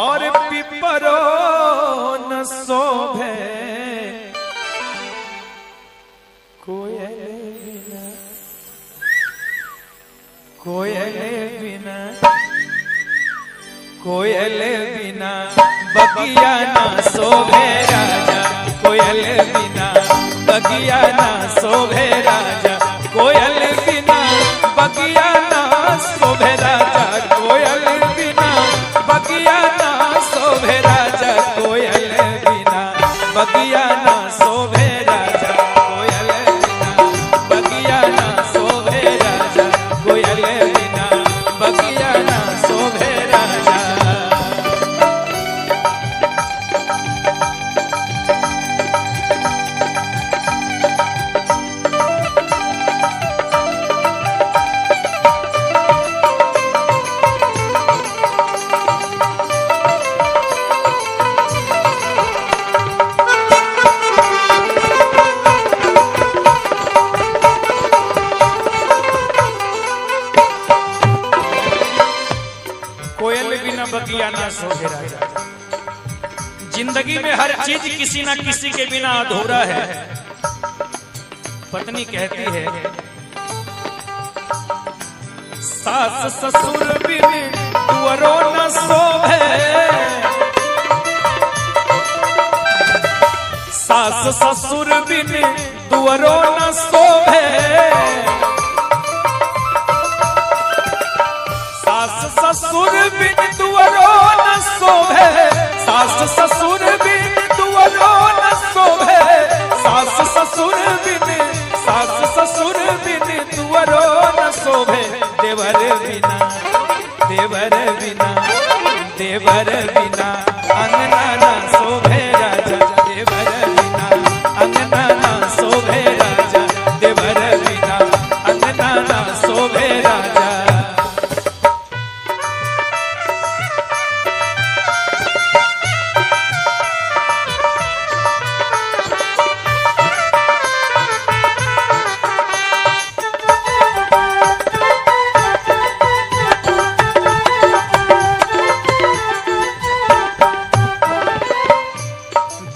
और पिपरो न शोभे, कोयल बिना, कोयल बिना, कोयल बिना बगिया ना शोभे राजा, कोयल बिना बगिया ना शोभे राजा, कोयल बिना बगिया ना शोभे राजा, कोयल बिना बगिया ना शोभे राजा, कोयल बिना बगिया ना शोभे राजा, कोयल बिना बगिया ना शोभे राजा, कोयल बिना बगिया ना शोभे राजा। बगिया ना शोभे राजा। जिंदगी में हर चीज किसी ना किसी के बिना अधूरा है। पत्नी कहती है सास ससुर बिन तुअरो न शोभे, सास ससुर बिन तुअरो न शोभे, सास ससुर बिन तुअरो न शोभे, सास ससुर बिन तुअरो न शोभे, सास ससुर बिन, सास ससुर बिन तुअरो न शोभे, देवर बिना, देवर बिना, देवर बिना अंगना ना शोभे राजा, देवर बिना अंगना ना शोभे राजा, देवर बिना अंगना ना शोभे राजा।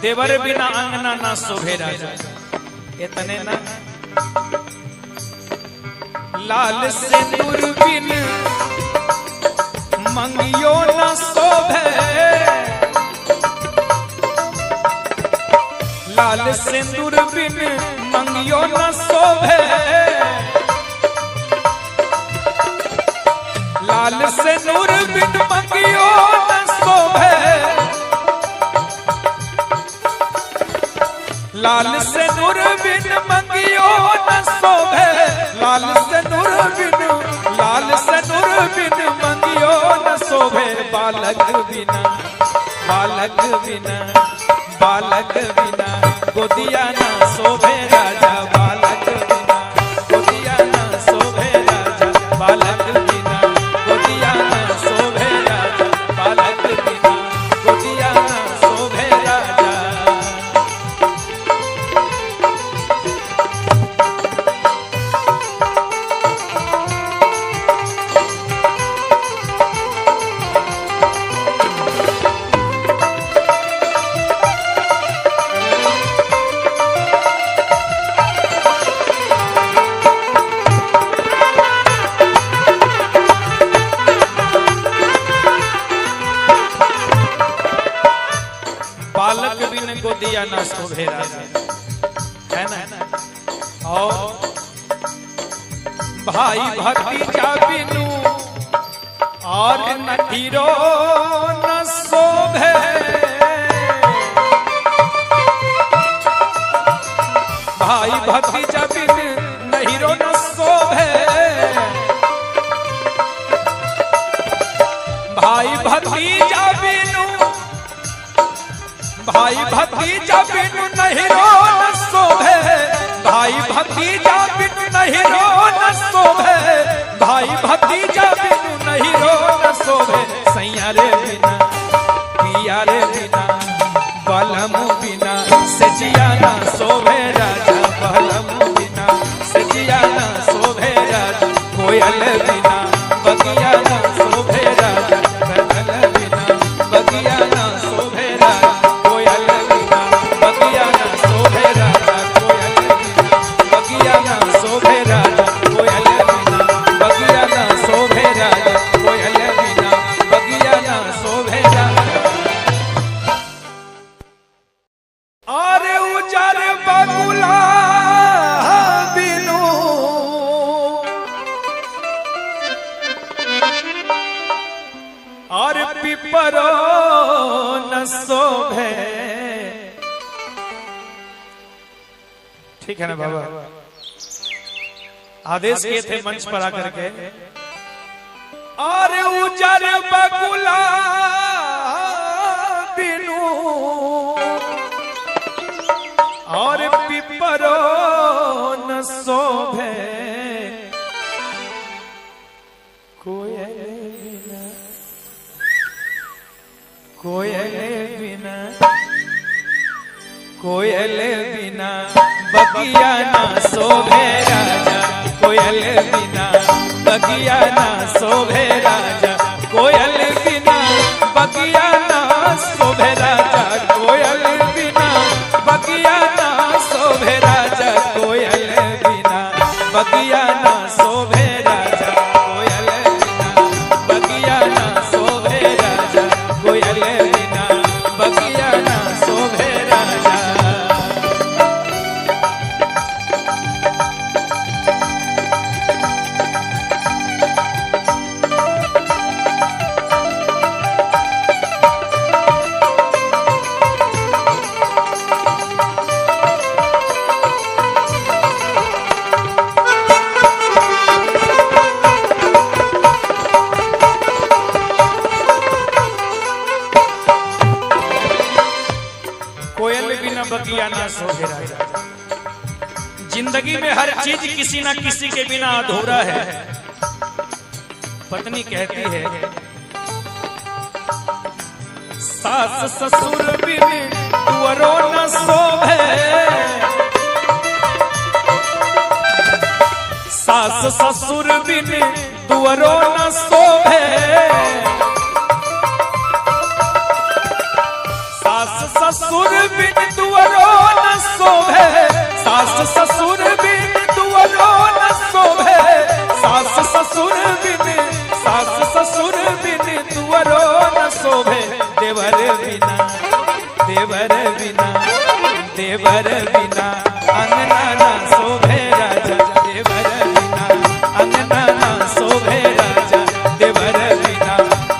देवर बिना अंगना ना शोभे राजा। इतने ना लाल सिंदूर बिन मंगियो न शोभे, लाल सिंदूर बिन मंगियो न शोभे, लाल सिंदूर बिन मंगियो न शोभे, लाल सिंदूर बिन मंगियो न शोभे, लाल सिंदूर बिन, लाल सिंदूर बिन मंगियो न शोभे, बालक बिना, बालक बिना, बालक बिना गोदिया ना शोभे राजा, बालक बिना गोदिया ना शोभे राजा, बालक बिना गोदिया ना शोभे राजा, बालक बिना गोदिया ना शोभे राजा। बालक बिन गोदिया ना शोभे राजा, है ना। और भाई भतीजा बिनु और नठीरो न शोभे, भाई भतीजा बिन नहीरो न शोभे, भाई भतीजा बिनु, भाई भतीजा बिनु नहीरो न शोभे, भाई भतीजा बिनु नहीरो न शोभे, भाई भतीजा बिनु नहीरो न शोभे, सैया रे बिना, पिया रे बिना, बलम बिना सजिया ना शोभे राजा, बलम बिना सजिया ना शोभे राजा, कोयल बिना बगिया ना शोभे राजा, कदल बिना बगिया ना शोभे राजा, कोयल बिना बगिया ना शोभे राजा, कोयल बिना बगिया ना शोभे राजा, कोयल बिना बगिया ना शोभे राजा, कोयल बिना बगिया ना शोभे राजा। अरे उजर बगुला बिनु और पिपरो न शोभे, ठीक है ना बाबा। आदेश किए थे मंच पर आकर के, और उजर बगुला बिनु और पिपरो न शोभे, कोयल बिना, कोयल बिना, कोयल बिना बगिया ना शोभे राजा, कोयल बिना बगिया ना शोभे राजा, कोयल बिना शोभे राजा। जिंदगी में हर चीज किसी ना किसी के बिना अधूरा है। पत्नी कहती है सास ससुर बिन तुअरो न शोभे, सास ससुर बिन तुअरो न शोभे, सास ससुर बिन तुअरो न शोभे, सास ससुर बिन तुअरो न शोभे, सास ससुर बिन, सास ससुर बिन तुअरो न शोभे, देवर बिना, देवर बिना, देवर बिना अंगना ना शोभे राजा, देवर बिना अंगना ना शोभे राजा, देवर बिना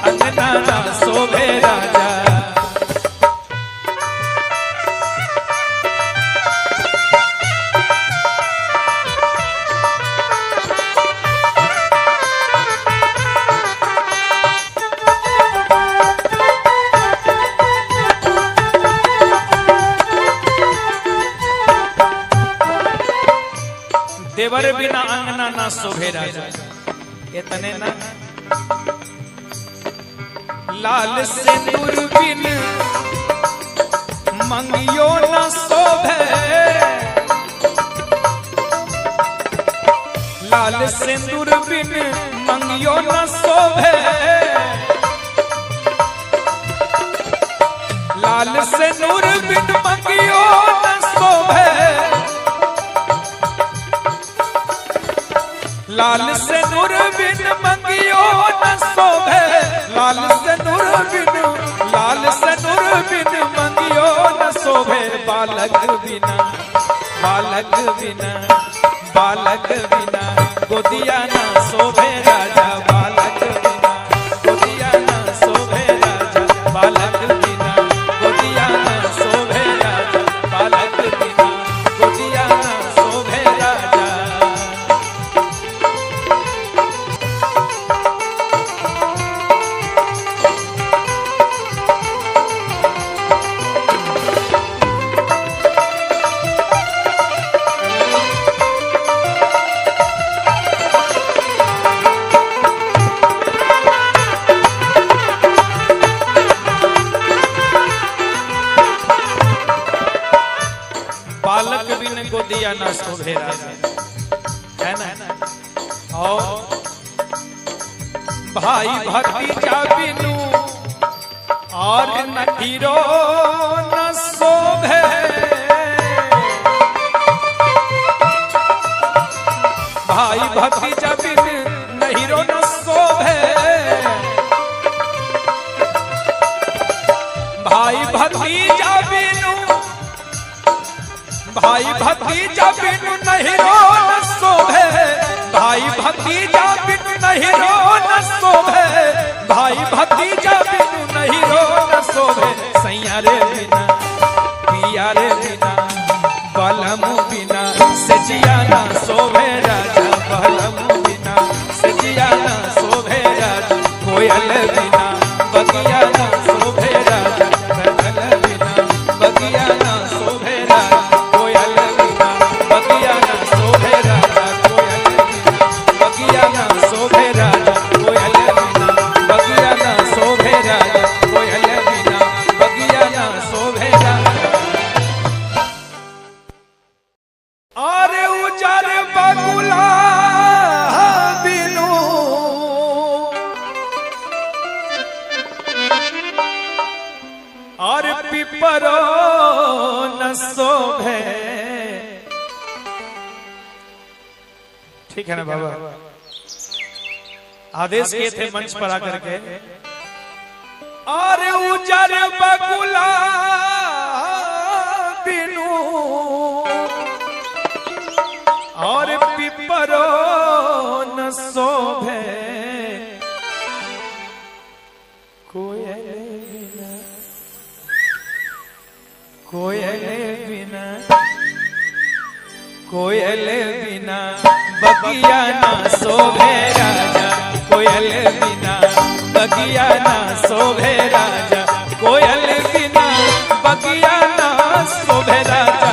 अंगना ना शोभे राजा। देवर बिना अंगना ना शोभे राजा। इतने ना लाल सिंदूर बिन मंगियो न शोभे, लाल सिंदूर बिन मंगियो न शोभे, लाल सिंदूर बिन मंगियो न शोभे, लाल सिंदूर बिन मंगियो न शोभे, लाल सिंदूर बिन, लाल सिंदूर बिन मंगियो न शोभे, बालक बिना, बालक बिना, बालक बिना गोदिया न शोभे राजा, बालक बिना गोदिया न शोभे राजा, बालक बिना गोदिया न शोभे राजा, बालक बिना गोदिया न शोभे राजा। बालक बिन गोदिया न शोभे राजा, है ना। और भाई भतीजा बिनु और नठीरो न शोभे, भाई भतीजा बिन नहीरो न शोभे, भाई भतीजा बिनु, भाई भतीजा बिनु नहीरो न शोभे, भाई भतीजा बिनु नहीरो न शोभे, भाई भतीजा बिनु नहीरो न शोभे, सैया रे बिना, पिया रे बिना, बलम बिना सजिया न शोभे राजा, बलम बिना सजिया न शोभे राजा, कोयल बिना बगिया न शोभे राजा, कोयल बिना बगिया न शोभे राजा, कोयल बिना बगिया न शोभे राजा, कोयल बिना बगिया न शोभे राजा, कोयल बिना बगिया न शोभे राजा, कोयल बिना बगिया न शोभे राजा। अरे उजर बगुला बिनु और पिपरो न शोभे। ठीक है ना बाबा, आदेश किए थे मंच पर आकर के, और उजर बगुला बिनु और पिपरो न शोभे, कोयल बिना, कोयल बिना, कोयल बिना बगिया ना शोभे राजा, कोयल बिना बगिया ना शोभे राजा, कोयल बिना बगिया ना शोभे राजा,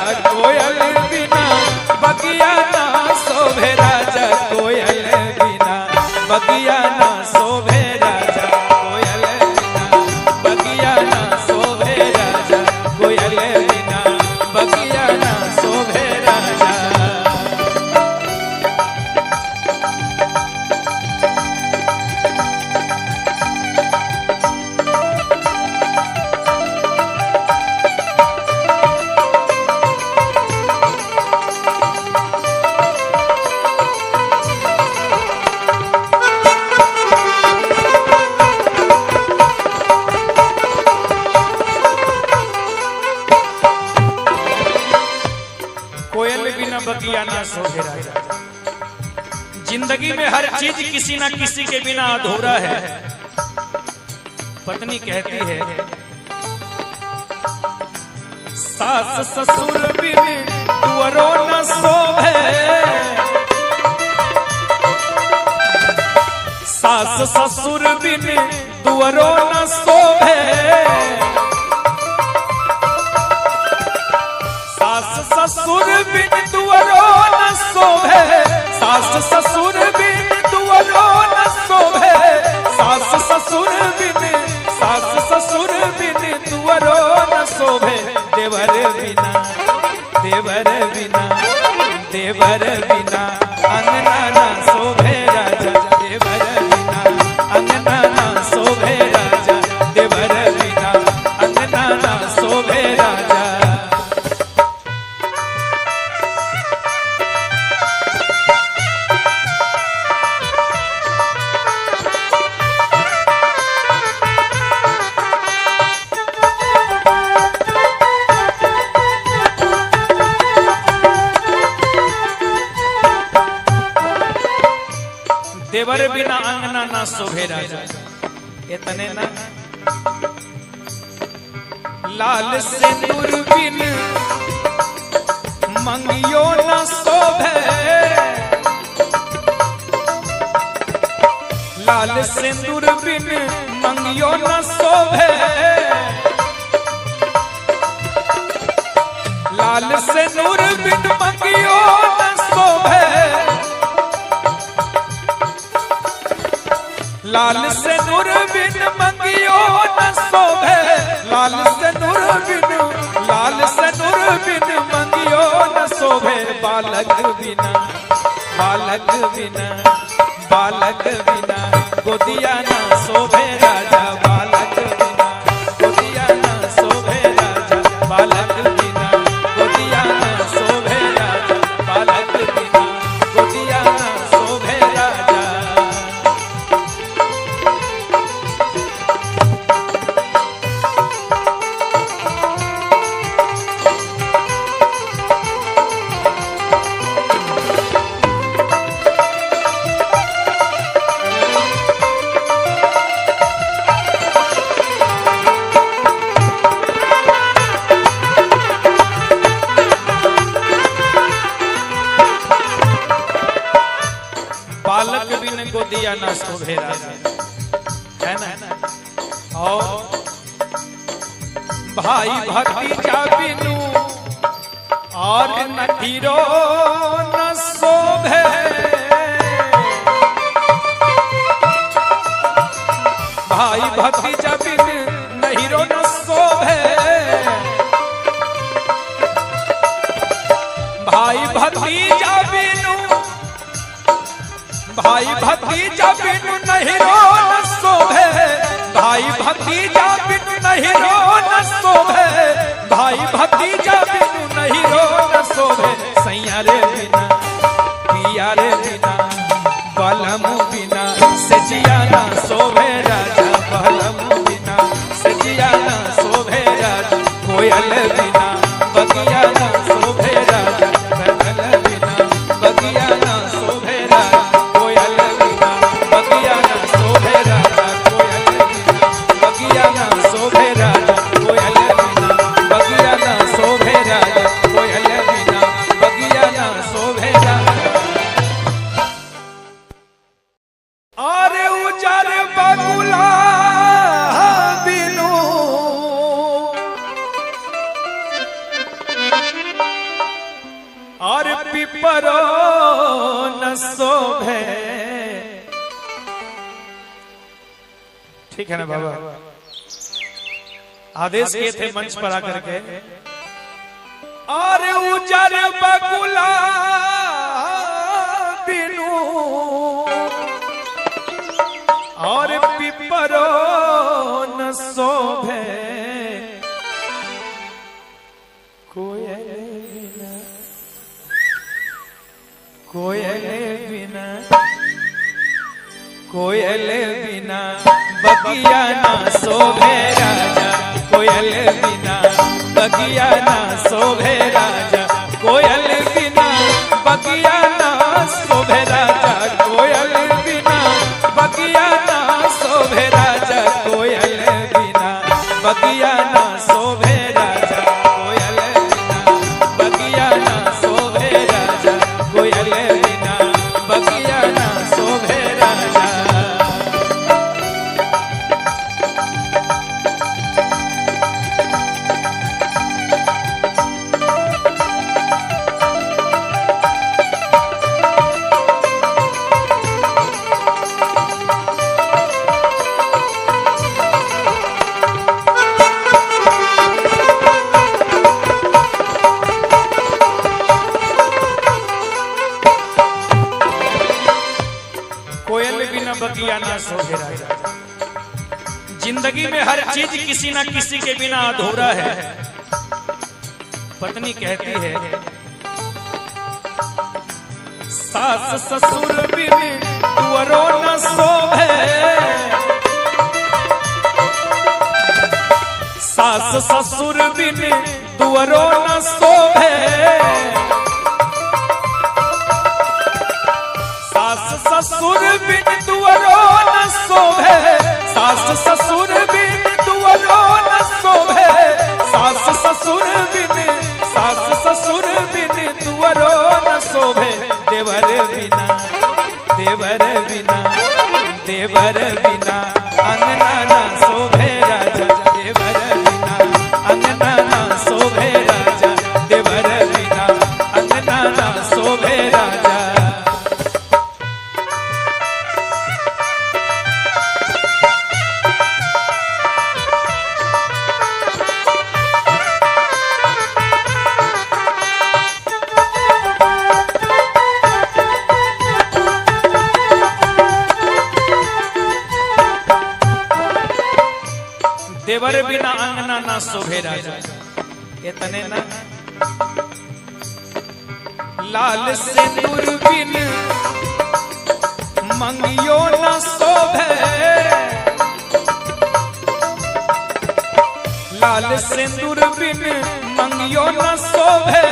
शोभे राजा। जिंदगी में हर चीज किसी ना किसी के बिना अधूरा है। पत्नी कहती है सास ससुर बिन तुअरो न शोभे, सास ससुर बिन तुअरो न शोभे, सास ससुर बिन तुअरो न शोभे, सास ससुर बिन तुअरो न शोभे, सास ससुर बिन, सास ससुर बिन तुअरो न शोभे, देवर बिना, देवर बिना, देवर बिना अंगना न शोभे राजा, देवर बिना अंगना न शोभे राजा, देवर बिना अंगना न शोभे राजा। देवर बिना अंगना ना शोभे राजा। इतने ना लाल सिंदूर बिन मंगियो न शोभे, लाल सिंदूर बिन मंगियो न शोभे, लाल सिंदूर बिन मंगियो न शोभे, लाल सिंदूर बिन मंगियो न शोभे, लाल सिंदूर बिन, लाल सिंदूर बिन मंगियो न शोभे, बालक बिना, बालक बिना, बालक बिना गोदिया न शोभे राजा, बालक बिना गोदिया न शोभे राजा, बालक बिना गोदिया न शोभे राजा, बालक बिना गोदिया न शोभे राजा। बालक बिन गोदिया न शोभे राजा, है ना। और भाई भतीजा बिनु और नठीरो न शोभे, भाई भतीजा बिन नहीरो न शोभे, भाई भतीजा बिनु, भाई भतीजा बिनु नहीरो न शोभे, भाई भतीजा बिनु नहीरो न शोभे, भाई भतीजा बिनु नहीरो न शोभे, सैया रे बिना, पिया रे बिना, बलम बिना सजिया न शोभे राजा, बलम बिना सजिया न शोभे राजा, कोयल बिना बगिया न शोभे राजा, बदल बिना बगिया न शोभे राजा, कोयल बिना बगिया न शोभे राजा, कोयल बिना बगिया न शोभे राजा, कोयल बिना बगिया न शोभे राजा, कोयल बिना बगिया न शोभे राजा। अरे उजर बगुला बिनु और पिपरो न शोभे, ठीक है ना बाबा। आदेश किए थे मंच पर आकर के, और उजर बगुला बिनु और पिपरो न शोभे, कोयल बिना, कोयल बिना, कोयल बिना बगिया न शोभे राजा, कोयल बिना बगिया न शोभे राजा, कोयल बिना बगिया कोयल बिना बगिया ना शोभे राजा। जिंदगी में हर चीज किसी ना किसी के बिना अधूरा है। पत्नी कहती है सास ससुर बिन तुअरो न शोभे, सास ससुर बिन तुअरो न शोभे, सास ससुर बिन तुअरो न शोभे, सास ससुर बिन तुअरो न शोभे, सास ससुर बिन, सास ससुर बिन तुअरो न शोभे, देवर बिना, देवर बिना, देवर बिना अंगना ना शोभे राजा, देवर बिना अंगना ना शोभे राजा, देवर बिना अंगना ना शोभे राजा। देवर बिना अंगना ना शोभे राजा। इतने ना लाल सिंदूर बिन मंगियो न शोभे, लाल सिंदूर बिन मंगियो न शोभे,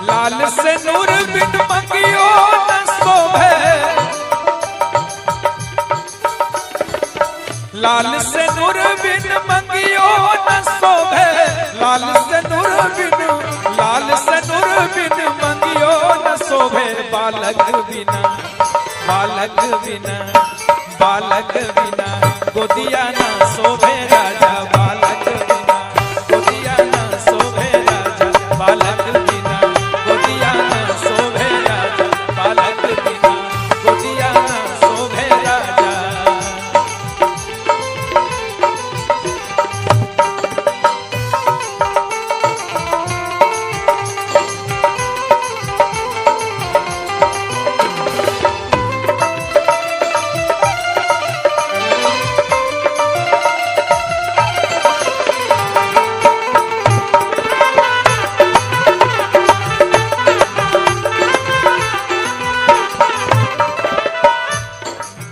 लाल सिंदूर बिन मंगियो न शोभे, लाल सिंदूर बिन मंगियो न शोभे, लाल सिंदूर बिन, लाल सिंदूर बिन मंगियो न शोभे, बालक बिना, बालक बिना, बालक बिना गोदिया न शोभे राजा, बालक बिना गोदिया न शोभे राजा, बालक बिना गोदिया न शोभे राजा, बालक बिना गोदिया न शोभे राजा।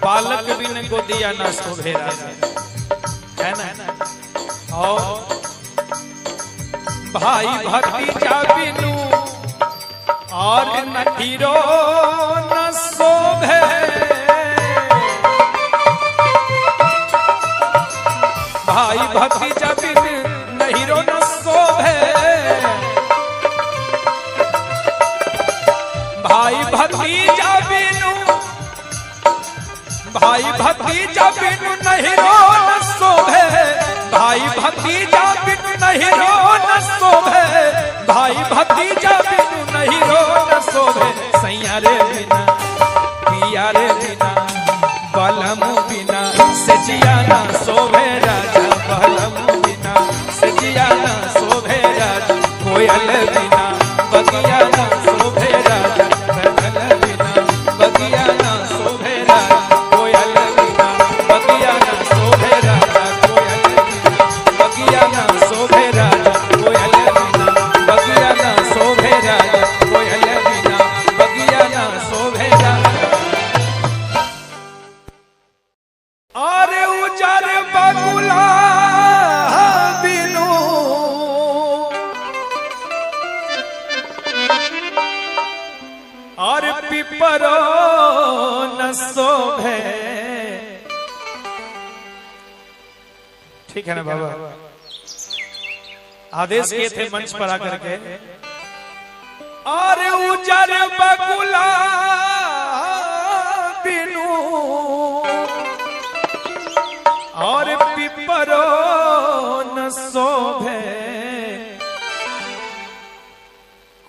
बालक बिन गोदिया ना शोभे राजा, है ना। और भाई भतीजा बिनु और नठीरो न शोभे, भाई भतीजा बिन नहीरो न शोभे, भाई भतीजा बिनु, भाई भतीजा बिनु नहीरो न शोभे, भाई भतीजा बिनु नहीरो न शोभे, भाई भतीजा बिनु नहीरो न शोभे, सैया रे बिना, पिया रे बिना, बलम बिना सजिया न शोभे राजा, बलम बिना सजिया न शोभे राजा, कोयल बिना बगिया न शोभे राजा, बगल बिना बगिया न शोभे राजा, कोयल बिना बगिया न शोभे राजा, कोयल बिना बगिया न शोभे राजा, कोयल बिना बगिया न शोभे राजा, कोयल बिना बगिया न शोभे राजा। अरे उजर बगुला बिनु और पिपरो न शोभे, ठीक है ना बाबा। आदेश किए थे मंच पर आकर के, और उजर बगुला बिनु और पिपरो न शोभे,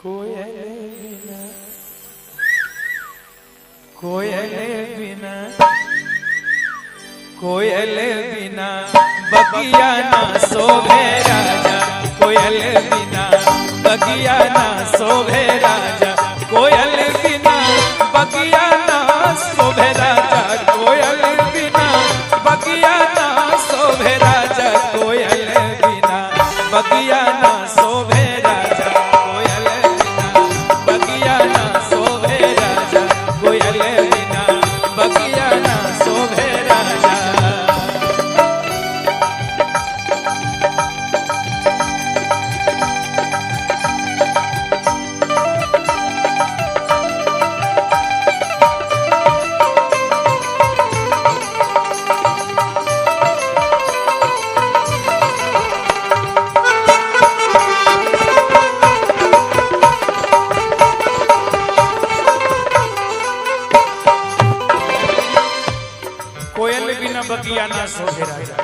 कोयल बिना, कोयल बिना, कोयल बिना बगिया ना शोभे राजा, कोयल बिना बगिया ना शोभे राजा, कोयल बगिया ना शोभे राजा।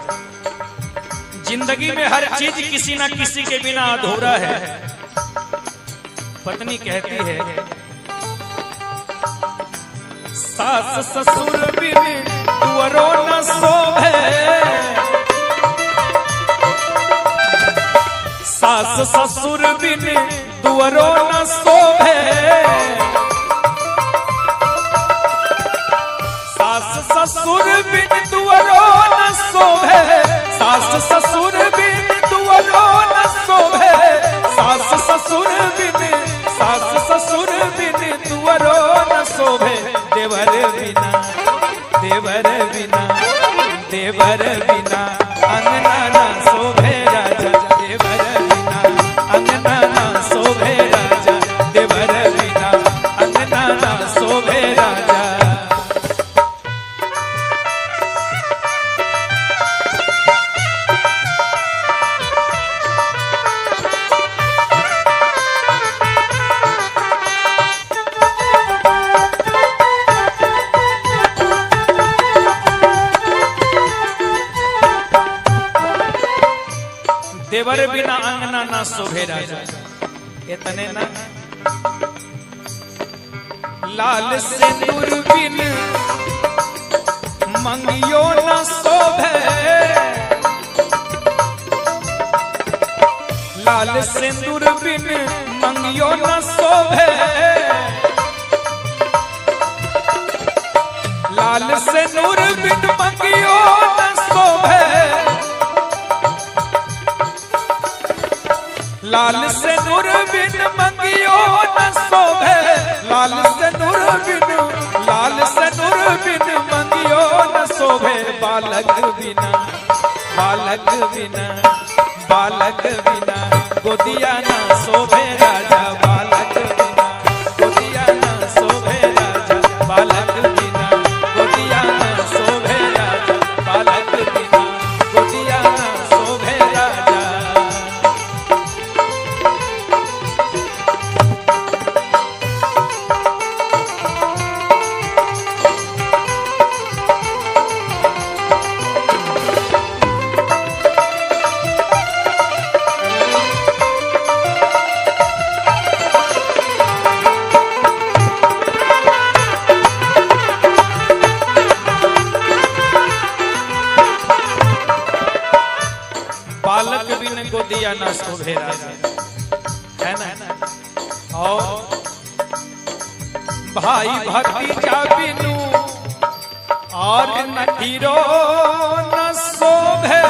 जिंदगी में हर चीज किसी ना किसी के बिना अधूरा है। पत्नी कहती है सास ससुर बिन तुअरो न शोभे, सास ससुर बिन तुअरो न शोभे, सास ससुर बिन तुअरो न शोभे, सास ससुर बिन तुअरो न शोभे, सास ससुर बिन, सास ससुर बिन तुअरो न शोभे, देवर बिना, देवर बिना, देवर बिना अंगना ना शोभे राजा, देवर बिना अंगना ना शोभे राजा, देवर बिना अंगना ना शोभे राजा। देवर बिना अंगना ना शोभे राजा। इतने ना लाल सिंदूर बिन मंगियो न शोभे, लाल सिंदूर बिन मंगियो न शोभे, लाल सिंदूर बिन मंगियो न शोभे, लाल सिंदूर बिन मंगियो न शोभे, लाल सिंदूर बिन, लाल सिंदूर बिन मंगियो न शोभे, बालक बिना, बालक बिना, बालक बिना गोदिया ना शोभे राजा, बालक बिना गोदिया ना शोभे राजा, बालक बिना गोदिया ना शोभे राजा, बालक बिना गोदिया ना शोभे राजा। बालक बिन गोदिया ना शोभे राजा, है ना। और भाई भतीजा बिनु और नहीरो न शोभे,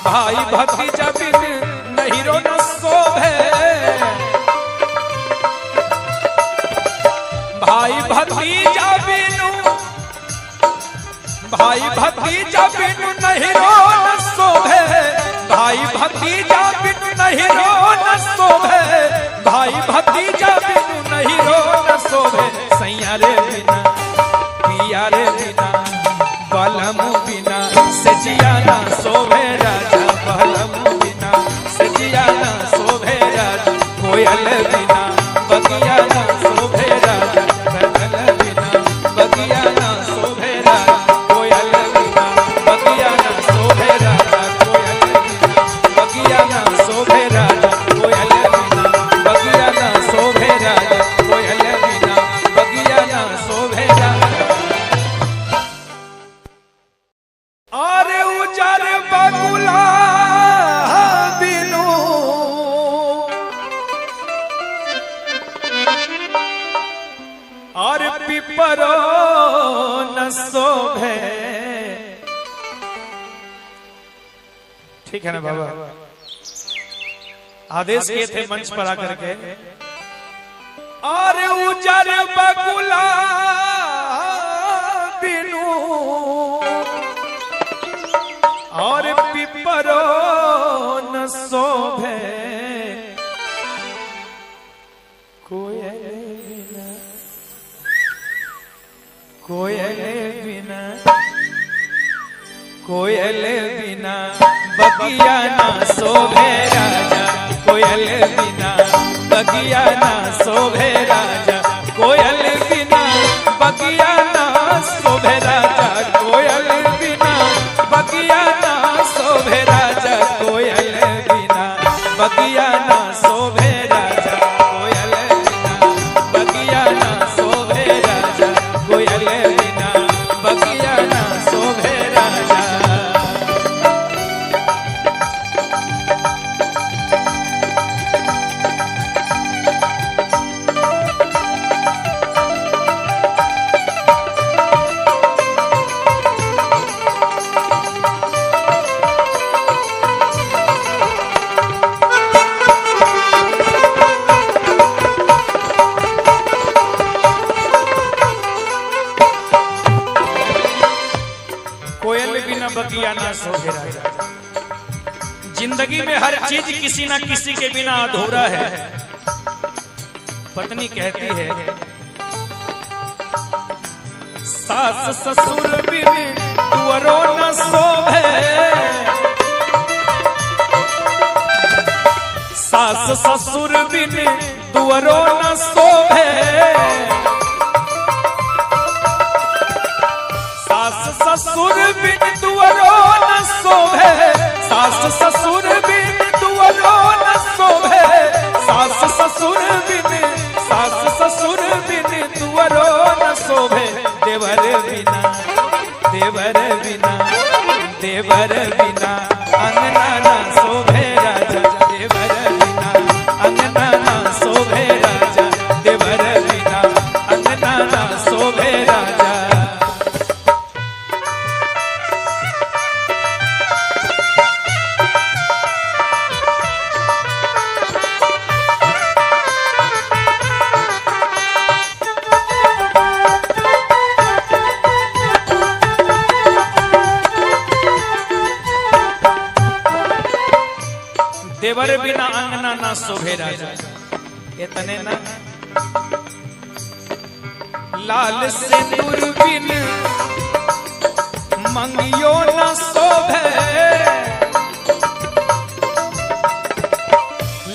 भाई भतीजा बिन नहीरो न शोभे, भाई भतीजा बिनु, भाई भतीजा बिनु नहीरो न शोभे, भाई भतीजा बिनु नहीरो न शोभे, भाई भतीजा बिनु नहीरो न शोभे, सैया रे बिना, पिया रे बिना, बलम बिना सजिया ना शोभे राजा, बलम बिना सजिया ना शोभे राजा, कोयल बिना बगिया ना शोभे राजा, बदल बिना बगिया ना शोभे राजा, कोयल बिना बगिया ना शोभे राजा, कोयल बिना बगिया ना शोभे राजा, कोयल बिना बगिया ना शोभे राजा, कोयल बिना बगिया ना शोभे राजा। अरे उजर बगुला बिनु और पिपरो न शोभे। ठीक है ना बाबा, आदेश किए थे मंच पर आकर के, और उजर बगुला बिनु और पिपरो न शोभे, कोयल बिना, कोयल बिना, कोयल बिना बगिया ना शोभे राजा, कोयल बिना बगिया ना शोभे राजा, कोयल बिना ना शोभे राजा। जिंदगी में हर चीज किसी ना किसी के बिना अधूरा है। पत्नी कहती है सास ससुर बिन तुअरो न शोभे, सास ससुर बिन तुअरो न शोभे, सास ससुर बिन तुअरो न शोभे, सास ससुर बिन तुअरो न शोभे, सास ससुर बिन, सास ससुर बिन तुअरो न शोभे, देवर बिना, देवर बिना, देवर बिना अंगना ना शोभे राजा, देवर बिना अंगना ना शोभे राजा, देवर बिना अंगना ना शोभे राजा। देवर बिना अंगना ना शोभे राजा। इतने ना लाल सिंदूर बिन मंगियो न शोभे,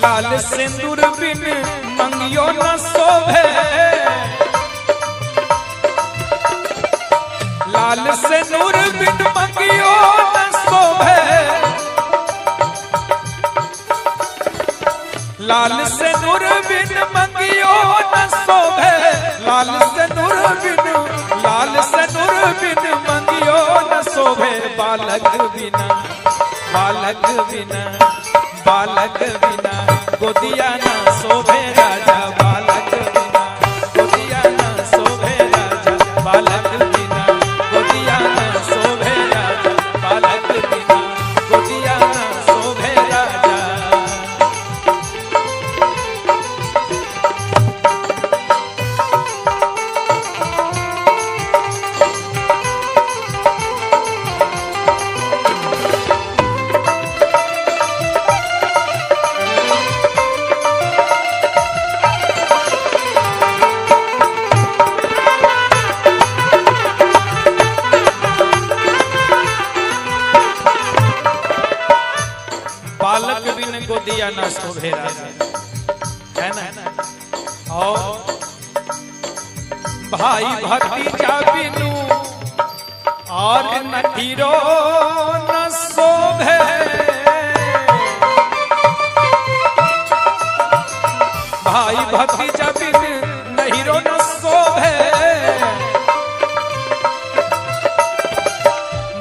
लाल सिंदूर बिन मंगियो न शोभे, लाल सिंदूर बिन मंगियो न शोभे, लाल से नूर बिन मंगियो न शोभे, लाल से नूर बिन, लाल से नूर बिन मंगियो न शोभे, बालक बिना, बालक बिना, बालक बिना गोदिया न शोभे राजा, बालक बिना गोदिया न शोभे राजा, बालक बिना गोदिया न शोभे राजा, बालक बिना गोदिया न शोभे राजा। बालक बिन गोदिया न शोभे राजा, है ना। और भाई भतीजा बिनु और नठीरो न शोभे, भाई भतीजा बिन नहीरो न शोभे,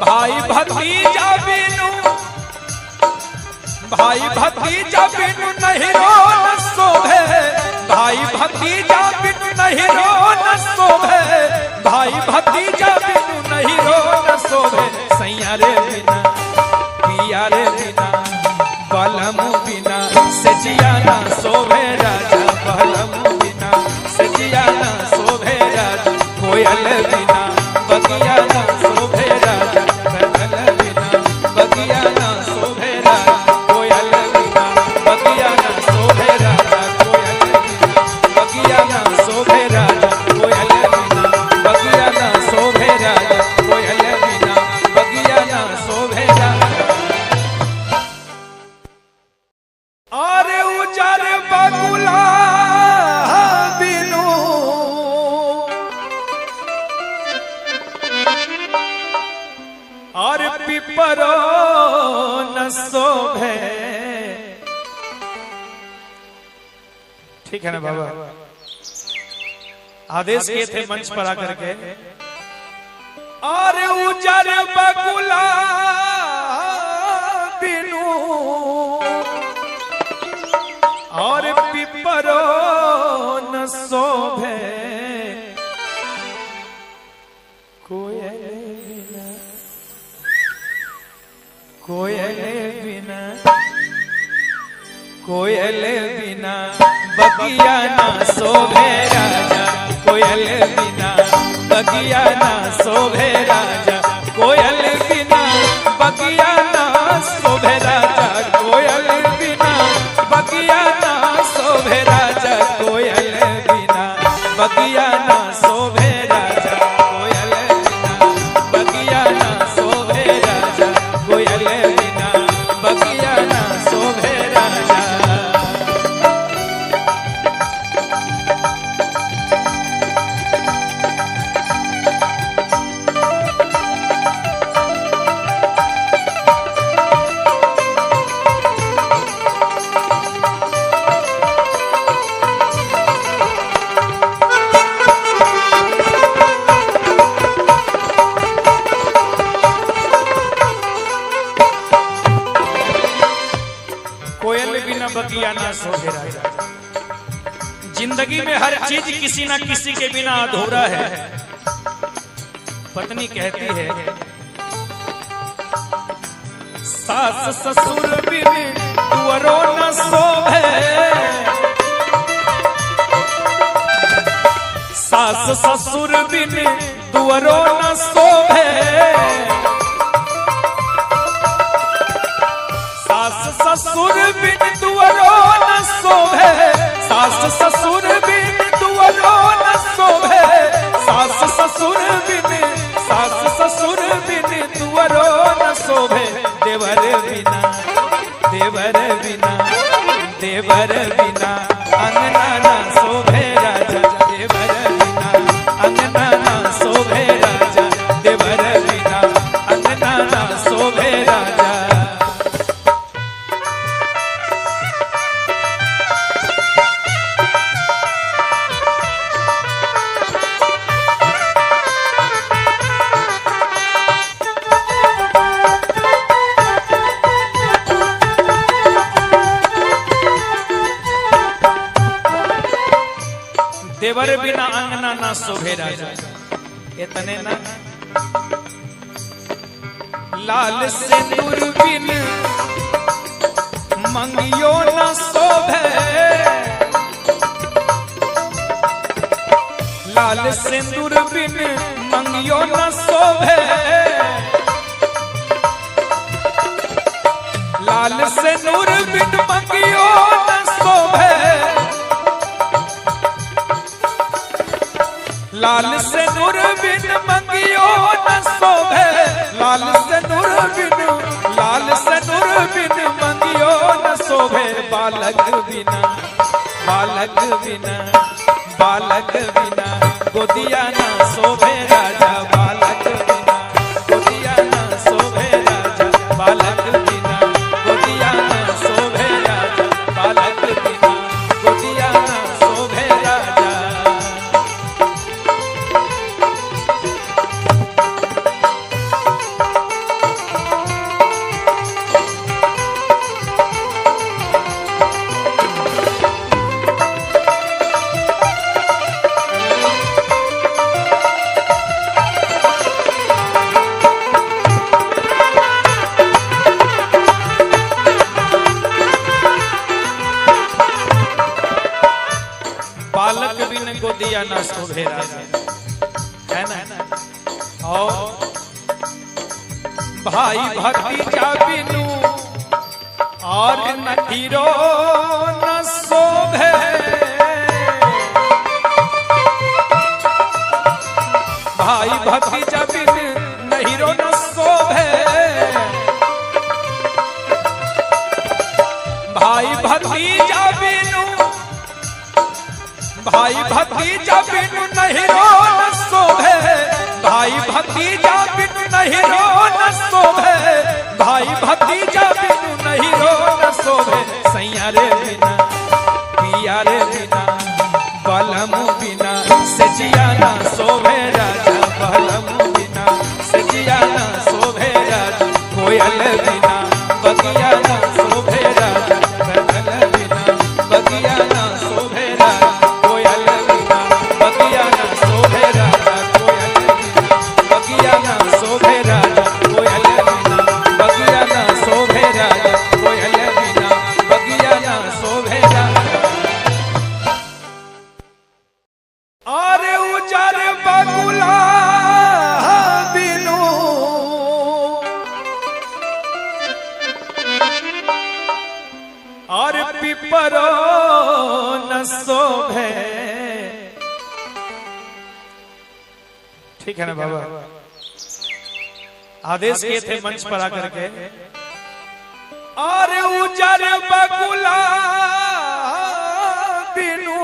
भाई भतीजा बिनु, भाई भतीजा बिनु नहीरो न शोभे, भाई भतीजा बिनु नहीरो न शोभे, भाई भतीजा बिनु नहीरो न शोभे, सैया रे बिना, पिया रे बिना, बलम बिना सजिया न शोभे राजा, बलम बिना सजिया न शोभे राजा, कोयल बिना बगिया न शोभे राजा, बगल बिना बगिया न शोभे राजा, कोयल बिना बगिया न शोभे राजा, कोयल बिना बगिया न शोभे राजा, कोयल बिना बगिया न शोभे राजा, कोयल बिना बगिया न शोभे राजा। अरे उजर बगुला बिनु और पिपरो न शोभे, ठीक है ना बाबा। आदेश किए थे मंच पर आकर के, और उजर बगुला बिनु और पिपरो न शोभे, कोयल बिना, कोयल बिना, कोयल बिना बगिया न शोभे राजा, कोयल बिना बगिया न शोभे राजा, कोयल बिना बगिया ना शोभे राजा। जिंदगी में हर चीज किसी ना किसी के बिना अधूरा है। पत्नी कहती है सास ससुर बिन तुअरो न शोभे, सास ससुर बिन तुअरो न शोभे, सास ससुर बिन तुअरो न शोभे, सास ससुर बिन तुअरो न शोभे, सास ससुर बिन, सास ससुर बिन तुअरो न शोभे, देवर बिना, देवर बिना, देवर बिना अंगना ना शोभे राजा, देवर बिना अंगना ना शोभे राजा, देवर बिना अंगना ना शोभे राजा। देवर बिना अंगना ना शोभे राजा। इतने ना लाल सिंदूर बिन मंगियो न शोभे, लाल सिंदूर बिन मंगियो न शोभे, लाल सिंदूर बिन मंगियो न शोभे, लाल सिंदूर बिन मंगियो न शोभे, लाल सिंदूर बिन, लाल सिंदूर बिन मंगियो न शोभे, बालक बिना, बालक बिना, बालक बिना गोदिया न शोभे राजा, बालक बिना गोदिया न शोभे राजा, बालक बिना गोदिया न शोभे राजा, बालक बिना गोदिया न शोभे राजा। बालक बिन गोदिया न शोभे राजा, है ना। और भाई भतीजा बिनु और नखीरो न शोभे, भाई भतीजा बिन नहीरो न शोभे, भाई भतीजा बिनु, भाई भतीजा बिनु नहीरो न शोभे, भाई भतीजा बिनु नहीरो न शोभे, भाई भतीजा बिनु नहीरो न शोभे, सैया रे बिना, पिया रे बिना, बलम बिना सजिया न शोभे राजा, बलम बिना सजिया न शोभे राजा, कोयल बिना बगिया न शोभे राजा, बदल बिना बगिया न शोभे राजा, कोयल बिना बगिया न शोभे राजा, कोयल बिना बगिया न शोभे राजा, कोयल बिना बगिया न शोभे राजा, कोयल बिना बगिया न शोभे राजा। अरे उजर बगुला बिनु और पिपरो न शोभे, ठीक है ना बाबा। आदेश किए थे मंच पर आकर के, और उजर बगुला बिनु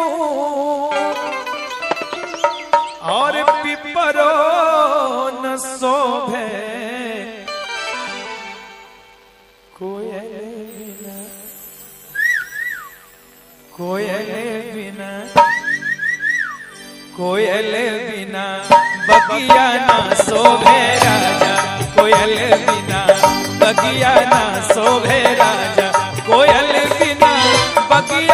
और पिपरो न शोभे, कोयल बिना, कोयल बिना, कोयल बिना बगिया न शोभे राजा, कोयल बिना बगिया न शोभे राजा, कोयल बिना बगिया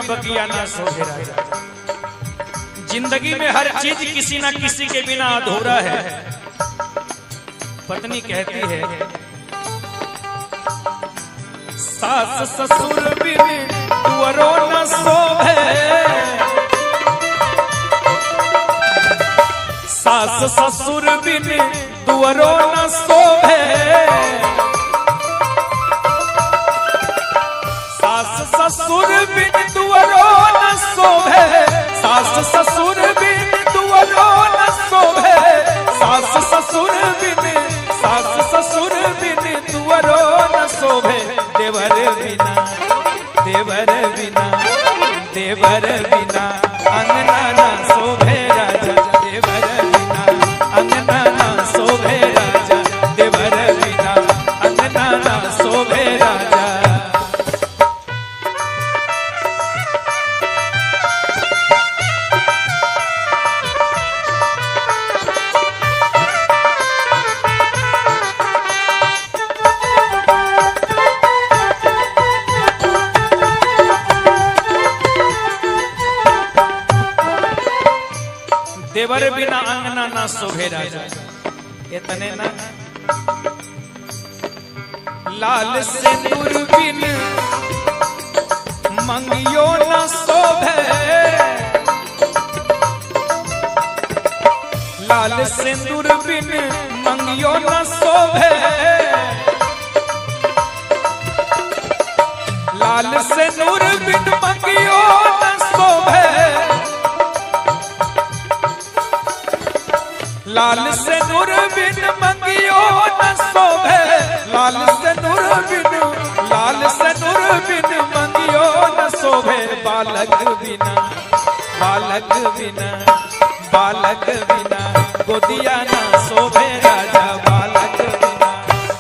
बिना बगिया ना शोभे राजा। जिंदगी में हर चीज किसी ना किसी के बिना अधूरा है। पत्नी कहती है सास ससुर बिन तुअरो न शोभे, सास ससुर बिन तुअरो न शोभे, सास ससुर बिन तुअरो न शोभे, सास ससुर बिन तुअरो न शोभे, सास ससुर बिन, सास ससुर बिन तुअरो न शोभे, देवर बिना, देवर बिना, देवर बिना अंगना ना शोभे राजा, देवर बिना अंगना ना शोभे राजा, देवर बिना अंगना ना शोभे राजा। देवर बिना अंगना ना शोभे राजा। इतने ना लाल सिंदूर बिन मंगियो न शोभे, लाल सिंदूर बिन मंगियो न शोभे, लाल सिंदूर बिन मंगियो न शोभे, लाल सिंदूर बिन मंगियो न शोभे, लाल सिंदूर बिन, लाल सिंदूर बिन मंगियो न शोभे, बालक बिना, बालक बिना, बालक बिना गोदिया न शोभे राजा, बालक बिना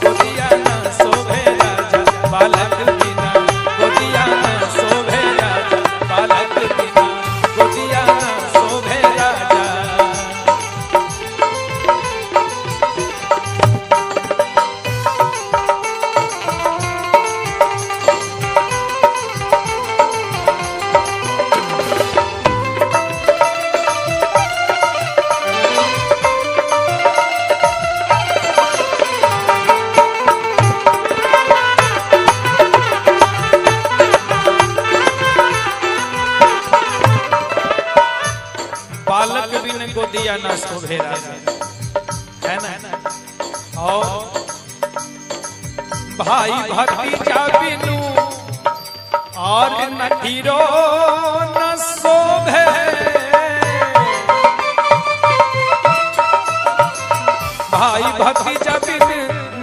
गोदिया न शोभे राजा, बालक बिना गोदिया न शोभे राजा, बालक बिना गोदिया न शोभे राजा। बालक बिन गोदिया ना शोभे राजा, है ना। और भाई भतीजा बिनु और नठीरो न शोभे, भाई भतीजा बिन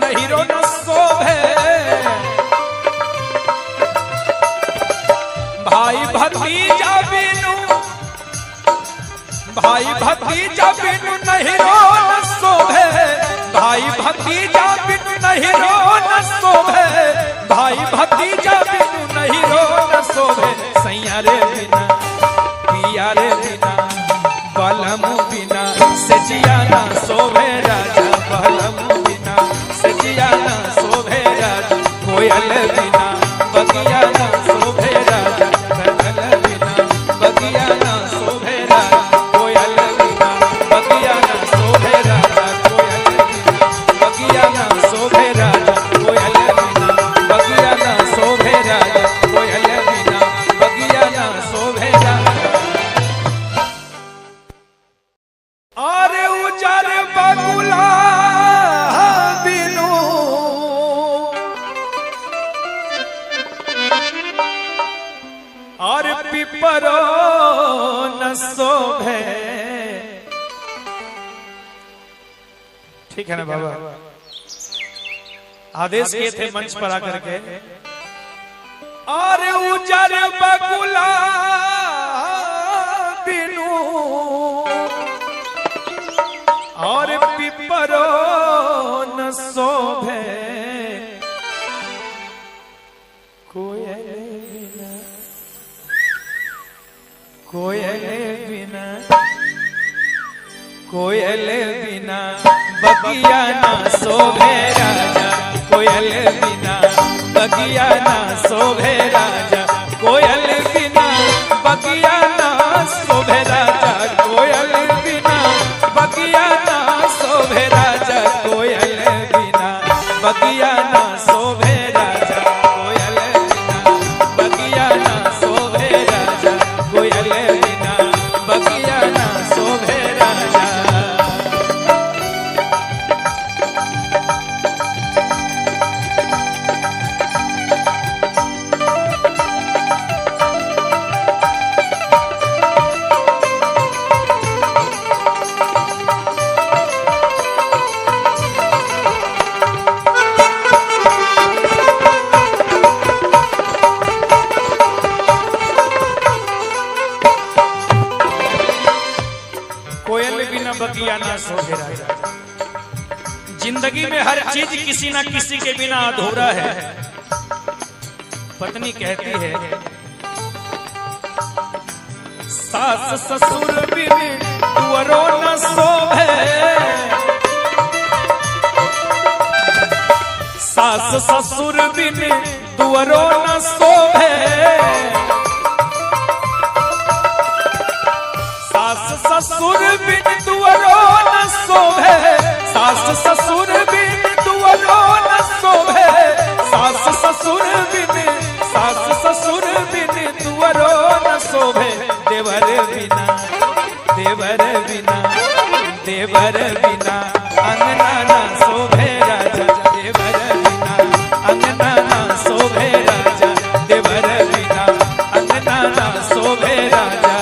नहीरो न शोभे, भाई भतीजा बिनु, भाई भतीजा बिनु नहीरो न शोभे, भाई भतीजा बिनु नहीरो न शोभे, भाई भतीजा बिनु नहीरो न शोभे, सैया रे बिना, पिया रे बिना, बलम बिना सजिया ना शोभे राजा, बलम बिना सजिया ना शोभे राजा, कोयल बिना बगिया ना शोभे राजा, कोयल बिना बगिया ना शोभे राजा, कोयल बिना बगिया ना शोभे राजा, कोयल बिना बगिया ना शोभे राजा, कोयल बिना बगिया ना शोभे राजा, कोयल बिना बगिया ना शोभे राजा। अरे उजर बगुला बिनु और पिपरो न शोभे, ठीक है ना बाबा। आदेश किए थे मंच पर आकर के, और उजर बगुला बिनु और पिपरो न शोभे, कोयल बिना, कोयल बिना, कोयल बिना बगिया ना शोभे राजा, कोयल बिना बगिया ना शोभे राजा, कोयल बिना ना शोभे राजा। जिंदगी में हर चीज किसी न किसी के बिना अधूरा है। पत्नी कहती है सास ससुर बिन तुअरो न शोभे, सास ससुर बिन तुअरो न शोभे, सास ससुर बिन तुअरो न शोभे, सास ससुर बिन तुअरो न शोभे, सास ससुर बिन, सास ससुर बिन तुअरो न शोभे, देवर बिना, देवर बिना, देवर बिना अंगना ना शोभे राजा, देवर बिना अंगना ना शोभे राजा, देवर बिना अंगना ना शोभे राजा।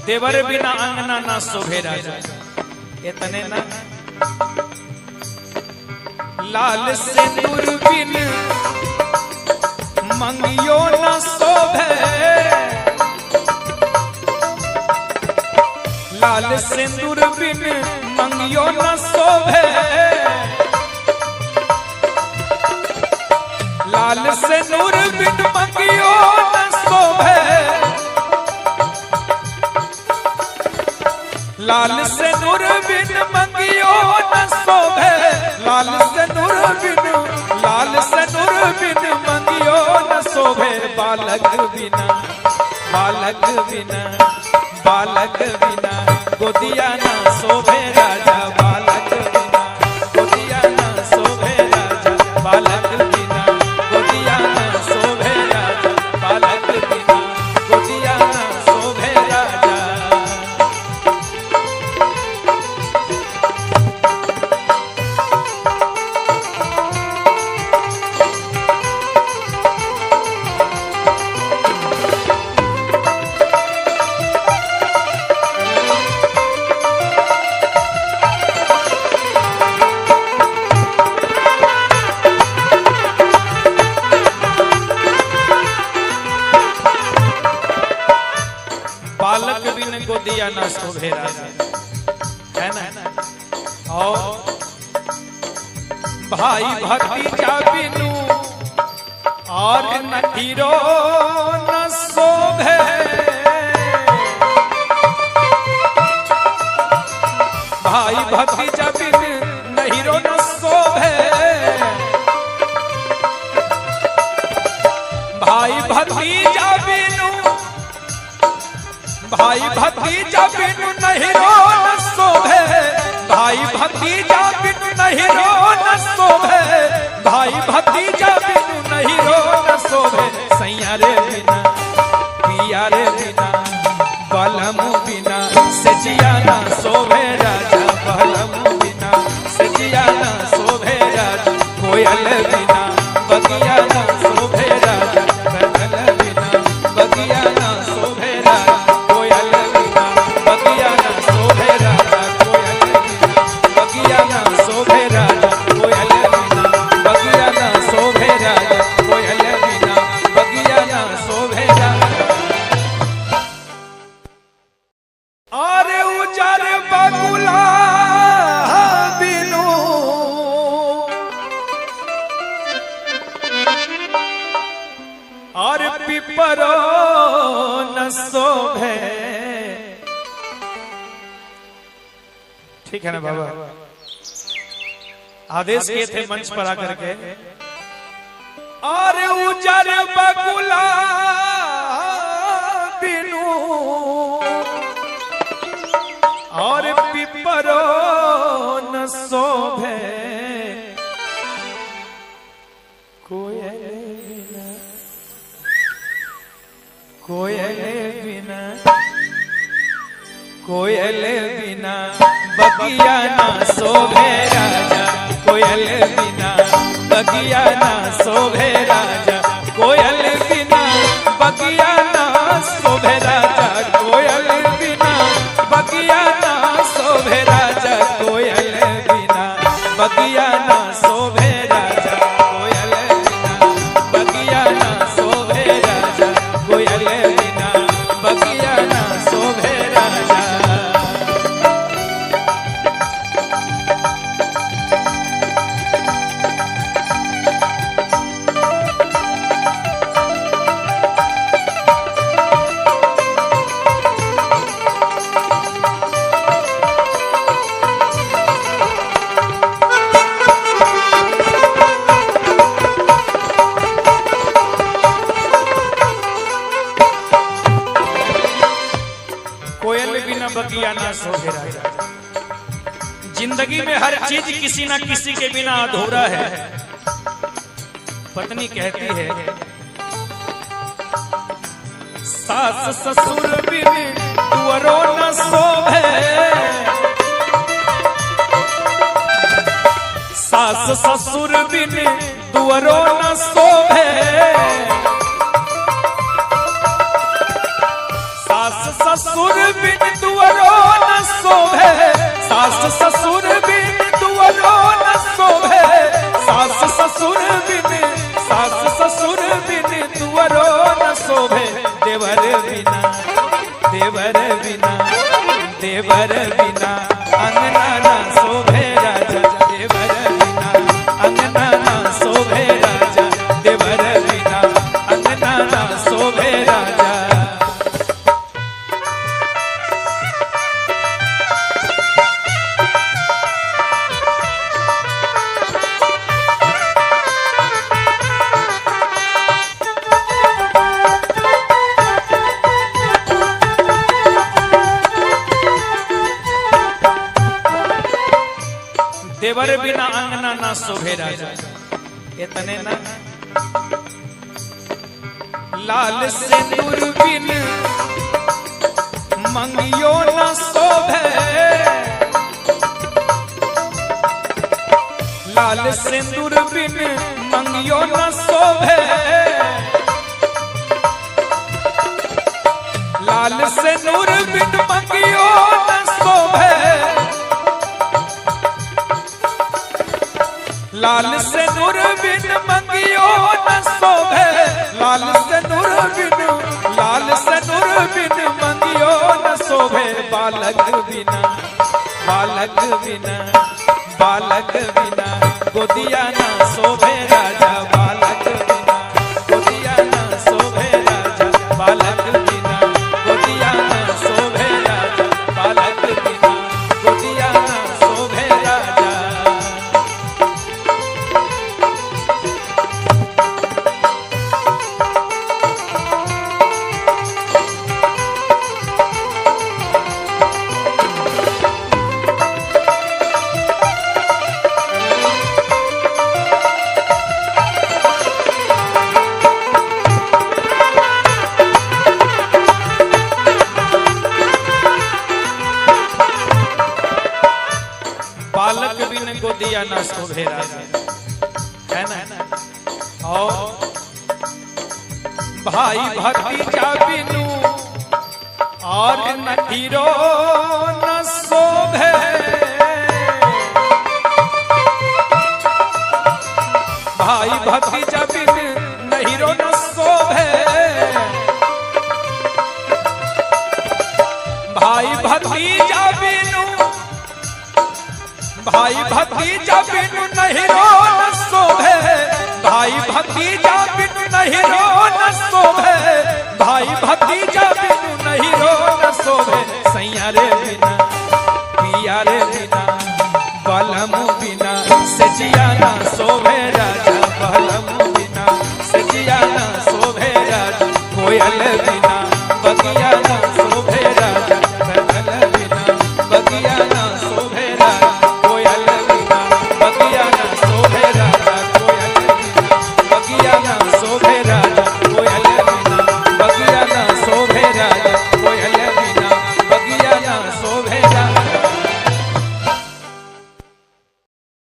देवर बिना अंगना ना शोभे राजा। इतने ना लाल सिंदूर बिन मंगियो न शोभे, लाल सिंदूर बिन मंगियो न शोभे, लाल सिंदूर बिन मंगियो न शोभे, लाल सिंदूर बिन मंगियो न शोभे, लाल सिंदूर बिन, लाल सिंदूर बिन मंगियो न शोभे, बालक बिना, बालक बिना, बालक बिना गोदिया ना शोभे राजा, बालक बिना गोदिया ना शोभे राजा, बालक बिना गोदिया ना शोभे राजा, बालक बिना गोदिया ना शोभे राजा। बालक बिन गोदिया ना शोभे राजा, है ना। और भाई भतीजा बिनु और नखीरो न शोभे, भाई भतीजा बिन नहीरो न शोभे, भाई भतीजा बिनु, भाई भतीजा बिनु नहीरो न शोभे, भाई भतीजा बिनु नहीरो न शोभे, भाई भतीजा बिनु नहीरो न शोभे, सैया रे बिना, पिया रे बिना, बलम बिना सजिया ना शोभे राजा, बलम बिना सजिया ना शोभे राजा, कोयल बिना बगिया ना शोभे राजा, कनल बिना बगिया ना शोभे राजा, कोयल बिना बगिया ना शोभे राजा, कोयल बिना बगिया ना शोभे राजा, कोयल बिना बगिया ना शोभे राजा, कोयल बिना बगिया ना शोभे राजा। अरे उजर बगुला बिनु और पिपरो न शोभे, ठीक है ना बाबा। आदेश किए थे मंच पर आकर के, और उजर बगुला बिनु और पिपरो न शोभे, कोयल बिना, कोयल बिना, कोयल बिना बगिया ना शोभे राजा, कोयल बिना बगिया ना शोभे राजा, कोयल बिना शोभे राजा। जिंदगी में हर चीज किसी ना किसी के बिना अधूरा है। पत्नी कहती है सास ससुर बिन दुअरो न शोभे, सास ससुर बिन दुअरो न शोभे, सास ससुर बिन दुअरो न शोभे, सास ससुर बिन दुअरो न शोभे, सास ससुर बिन, सास ससुर बिन दुअरो न शोभे, देवर बिना, देवर बिना, देवर बिना अंगना ना शोभे राजा, देवर बिना अंगना ना शोभे राजा, देवर बिना अंगना ना शोभे राजा। देवर बिना अंगना ना शोभे राजा। इतने ना लाल सिंदूर बिन मंगियो न शोभे, लाल सिंदूर बिन मंगियो न शोभे, लाल सिंदूर बिन मंगियो न शोभे, लाल सिंदूर बिन मंगियो न शोभे, लाल सिंदूर बिन, लाल सिंदूर बिन मंगियो न शोभे, बालक बिना, बालक बिना, बालक बिना गोदिया न शोभे राजा, बालक बिना गोदिया न शोभे राजा, बालक बिना गोदिया न शोभे राजा, बालक बिना गोदिया न शोभे राजा। बालक बिन गोदिया न शोभे राजा, है ना। और भाई भतीजा बिनु और नठीरो न शोभे, भाई भतीजा बिन नहीरो न शोभे, भाई भतीजा बिनु, भाई भतीजा बिनु नहीरो न शोभे, भाई भतीजा बिनु नहीरो न शोभे, भाई भतीजा बिनु नहीरो न शोभे, सैया रे बिना, पिया रे बिना, बलम बिना सजिया ना शोभे राजा, बलम बिना सजिया ना शोभे राजा, कोयल बिना बगिया ना शोभे राजा, कोयल बिना बगिया ना शोभे राजा, कोयल बिना बगिया ना शोभे राजा, कोयल बिना बगिया ना शोभे राजा, कोयल बिना बगिया ना शोभे राजा, कोयल बिना बगिया ना शोभे राजा।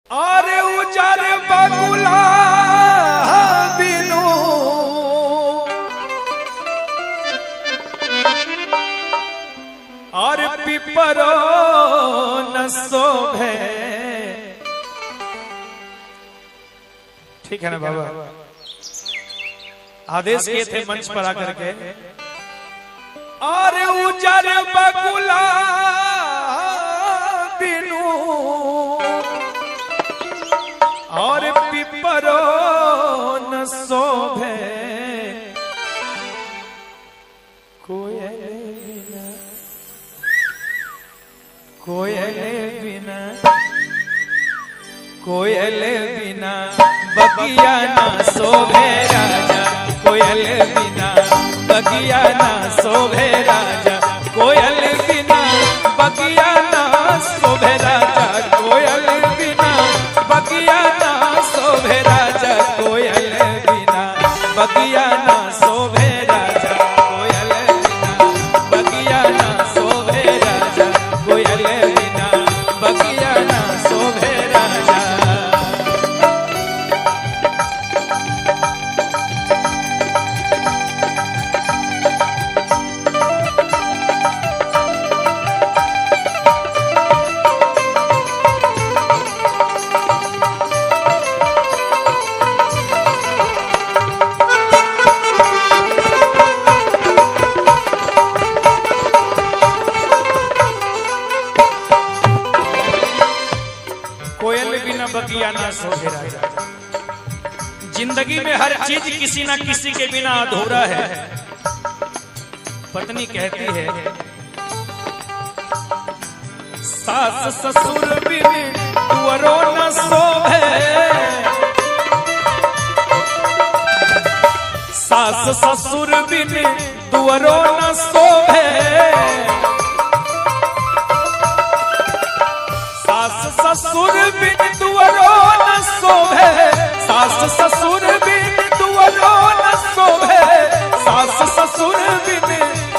और उजर बगुला बिनु और पिपरो न शोभे। ठीक है ना बाबा, आदेश किए थे मंच पर आकर के। और उजर बगुला बिनु और पिपरो न शोभे, कोयल बिना, कोयल बिना, कोयल बिना बगिया ना शोभे राजा, कोयल बिना बगिया ना शोभे राजा, कोयल बिना बगिया बिना बगिया ना शोभे राजा। जिंदगी में हर चीज किसी ना किसी के बिना अधूरा है। पत्नी कहती है सास ससुर बिन तुअरो न शोभे, सास ससुर बिन तुअरो न शोभे, सास ससुर बिन तुअरो न शोभे, सास ससुर बिन तुअरो न शोभे, सास ससुर बिन,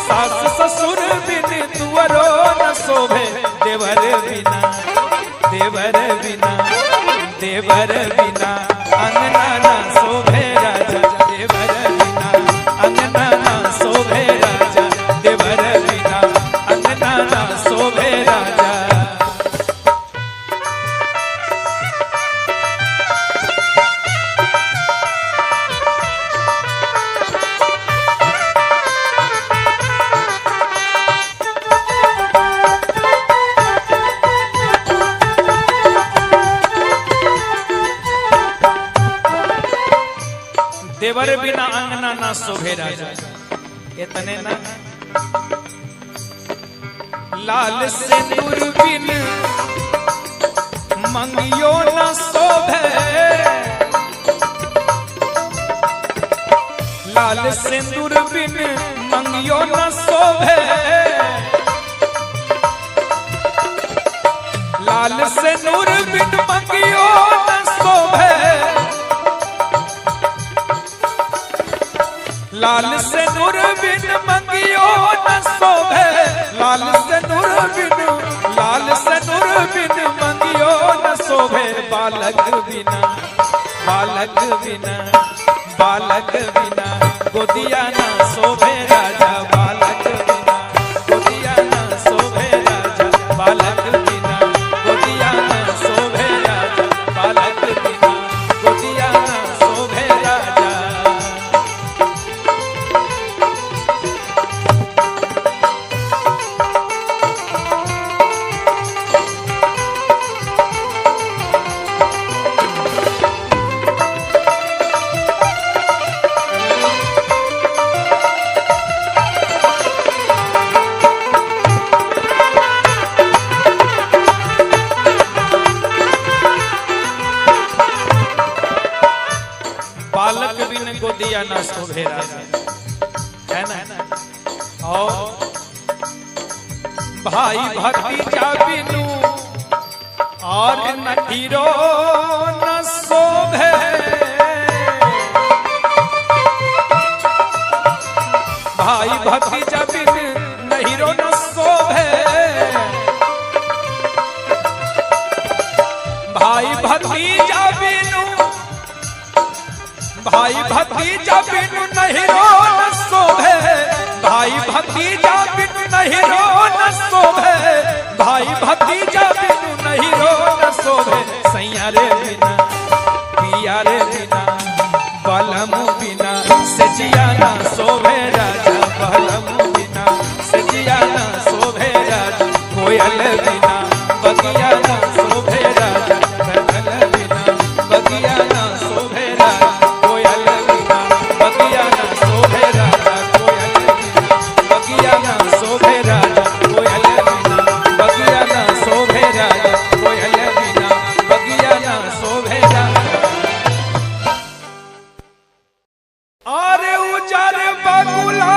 सास ससुर बिन तुअरो न शोभे, देवर बिना, देवर बिना, देवर बिना अंगना ना शोभे राजा, देवर बिना अंगना ना शोभे राजा, देवर बिना अंगना ना शोभे राजा। देवर बिना अंगना ना शोभे राजा। इतने ना लाल सिंदूर बिन मंगियो न शोभे, लाल सिंदूर बिन मंगियो न शोभे, लाल सिंदूर बिन मंगियो न शोभे, लाल सिंदूर बिन मंगियो न शोभे, लाल सिंदूर बिन, लाल सिंदूर बिन मंगियो न शोभे, बालक बिना, बालक बिना, बालक बिना गोदिया ना शोभे राजा, बालक बिना गोदिया ना शोभे राजा, बालक बिना गोदिया ना शोभे राजा, बालक बिना गोदिया ना शोभे राजा। बालक बिन गोदिया ना शोभे राजा, है ना। और भाई भतीजा बिनु और नठीरो न शोभे, भाई भतीजा बिन नहीरो न शोभे, भाई भतीजा बिनु, भाई भतीजा बिनु नहीरो न शोभे, भाई भतीजा बिनु नहीरो न शोभे, भाई भतीजा बिनु नहीरो न शोभे, सैया रे बिना, पिया रे बिना, बलम बिना सजिया ना शोभे राजा, बलम बिना सजिया ना शोभे राजा, कोयल बिना बगिया ना शोभे राजा, कोयल बिना बगिया ना शोभे राजा, कोयल बिना बगिया ना शोभे राजा, कोयल बिना बगिया ना शोभे राजा, कोयल बिना बगिया ना शोभे राजा, कोयल बिना बगिया ना शोभे राजा। अरे उजर बगुला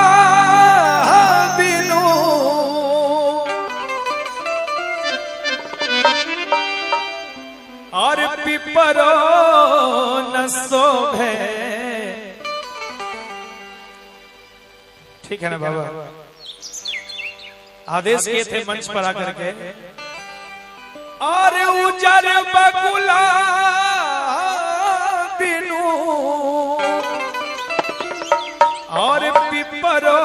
बिनु और पिपरो न शोभे, ठीक है ना बाबा। आदेश किए थे मंच पर आकर के, और उजर बगुला बिनु और पिपरो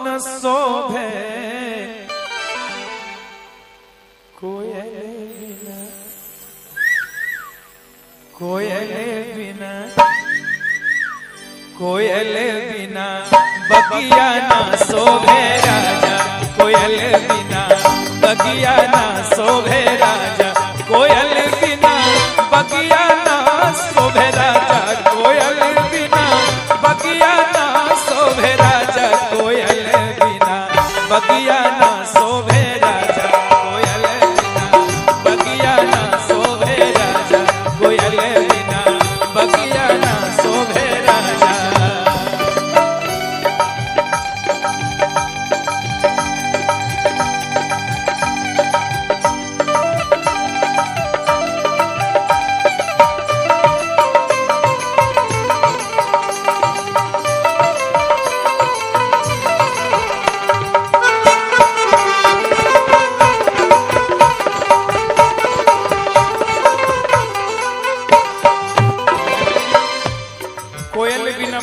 न शोभे, कोयल बिना, कोयल बिना, कोयल बिना बगिया ना शोभे राजा, कोयल बिना बगिया ना शोभे राजा, कोयल बिना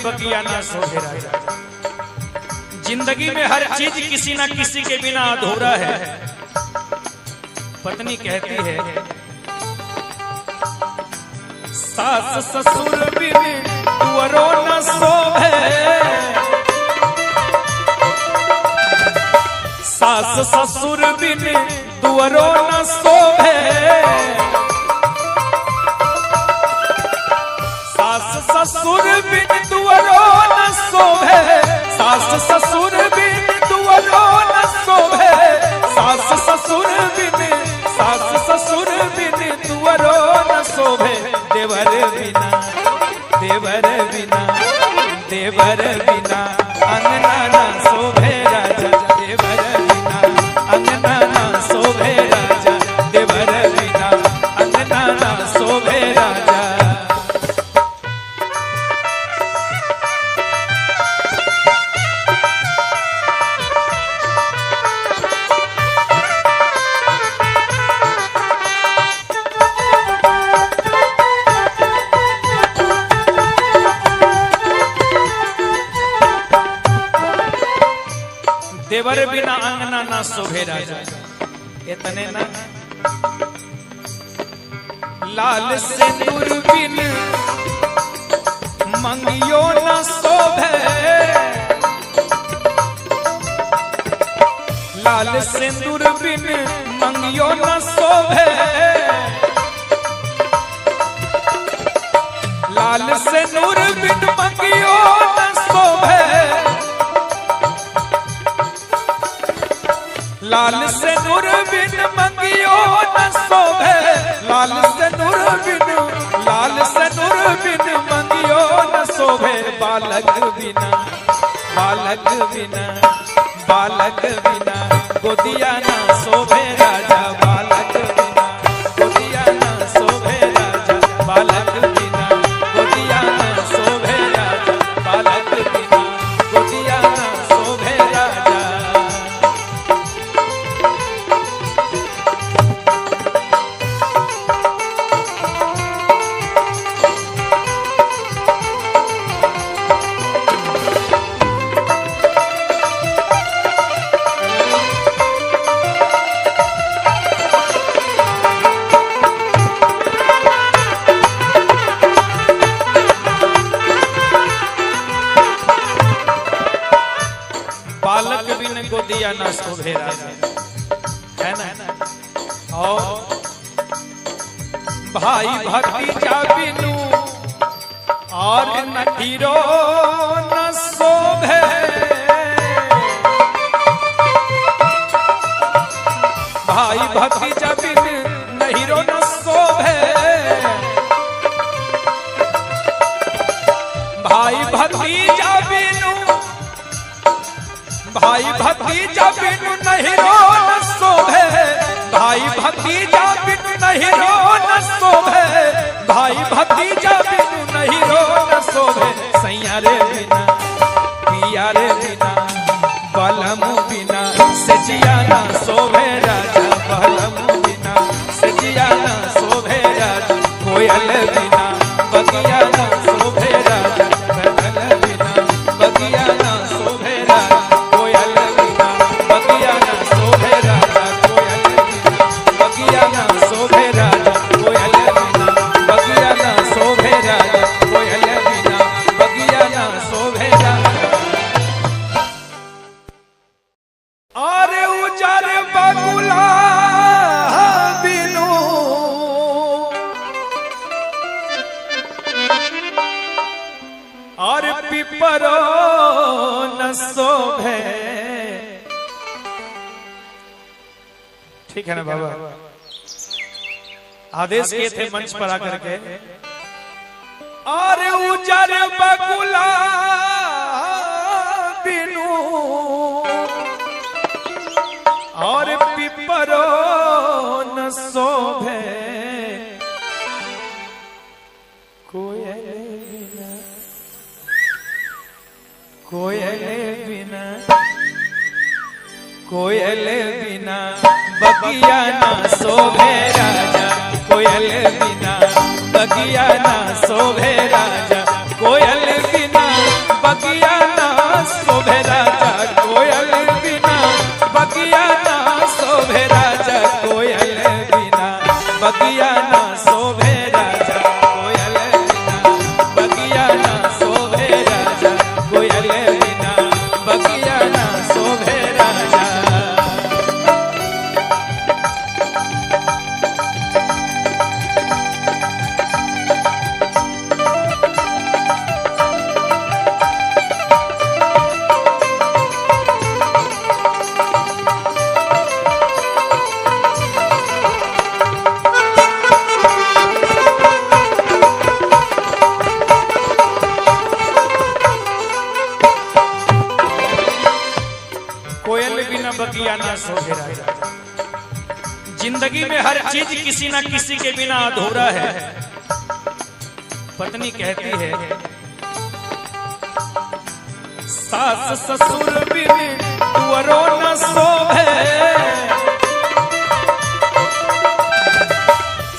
बगिया ना शोभे राजा। जिंदगी में हर चीज किसी ना किसी के बिना अधूरा है। पत्नी कहती है सास ससुर बिन तुअरो न शोभे, सास ससुर बिन तुअरो न शोभे, सास ससुर बिन तुअरो न शोभे, सास ससुर बिन तुअरो न शोभे, सास ससुर बिन, सास ससुर बिन तुअरो न शोभे, देवर बिना, देवर बिना, देवर बिना अंगना ना शोभे राजा, देवर बिना अंगना ना शोभे राजा, देवर बिना अंगना ना शोभे राजा। देवर बिना अंगना ना शोभे राजा। इतने ना लाल सिंदूर बिन मंगियो न शोभे, लाल सिंदूर बिन मंगियो न शोभे, लाल सिंदूर बिन मंगियो न शोभे, लाल सिंदूर बिन मंगियो न शोभे, लाल सिंदूर बिन, लाल सिंदूर बिन मंगियो न शोभे, बालक बिना, बालक बिना, बालक बिना गोदिया ना शोभे राजा, बालक बिना गोदिया ना शोभे राजा, बालक बिना गोदिया ना शोभे राजा, बालक बिना गोदिया ना शोभे राजा। बालक बिन गोदिया ना शोभे राजा, है ना। और भाई भतीजा बिनु और नहीरो न शोभे, भाई भतीजा बिन नहीरो न शोभे, भाई भतीजा बिनु, भाई भतीजा बिनु नहीरो न शोभे, भाई भतीजा बिनु नहीरो न शोभे, भाई भतीजा बिनु नहीरो न शोभे, सैया रे बिना, पिया रे बिना, बलम बिना सजिया ना शोभे राजा, बलम बिना सजिया ना शोभे राजा, कोयल बिना बगिया ना शोभे राजा, बदल बिना बगिया ना शोभे राजा, और पिपरो न शोभे। ठीक है ना बाबा, आदेश किए थे मंच पर आकर के, और उजर बकुला बिनु और पिपरो न शोभे, कोयल बिना, कोयल बिना, कोयल बिना बगिया ना शोभे राजा, कोयल बिना बगिया ना शोभे राजा, कोयल बिना ना शोभे राजा। जिंदगी में हर चीज किसी ना किसी के बिना अधूरा है। पत्नी कहती है सास ससुर बिन तुअरो न शोभे,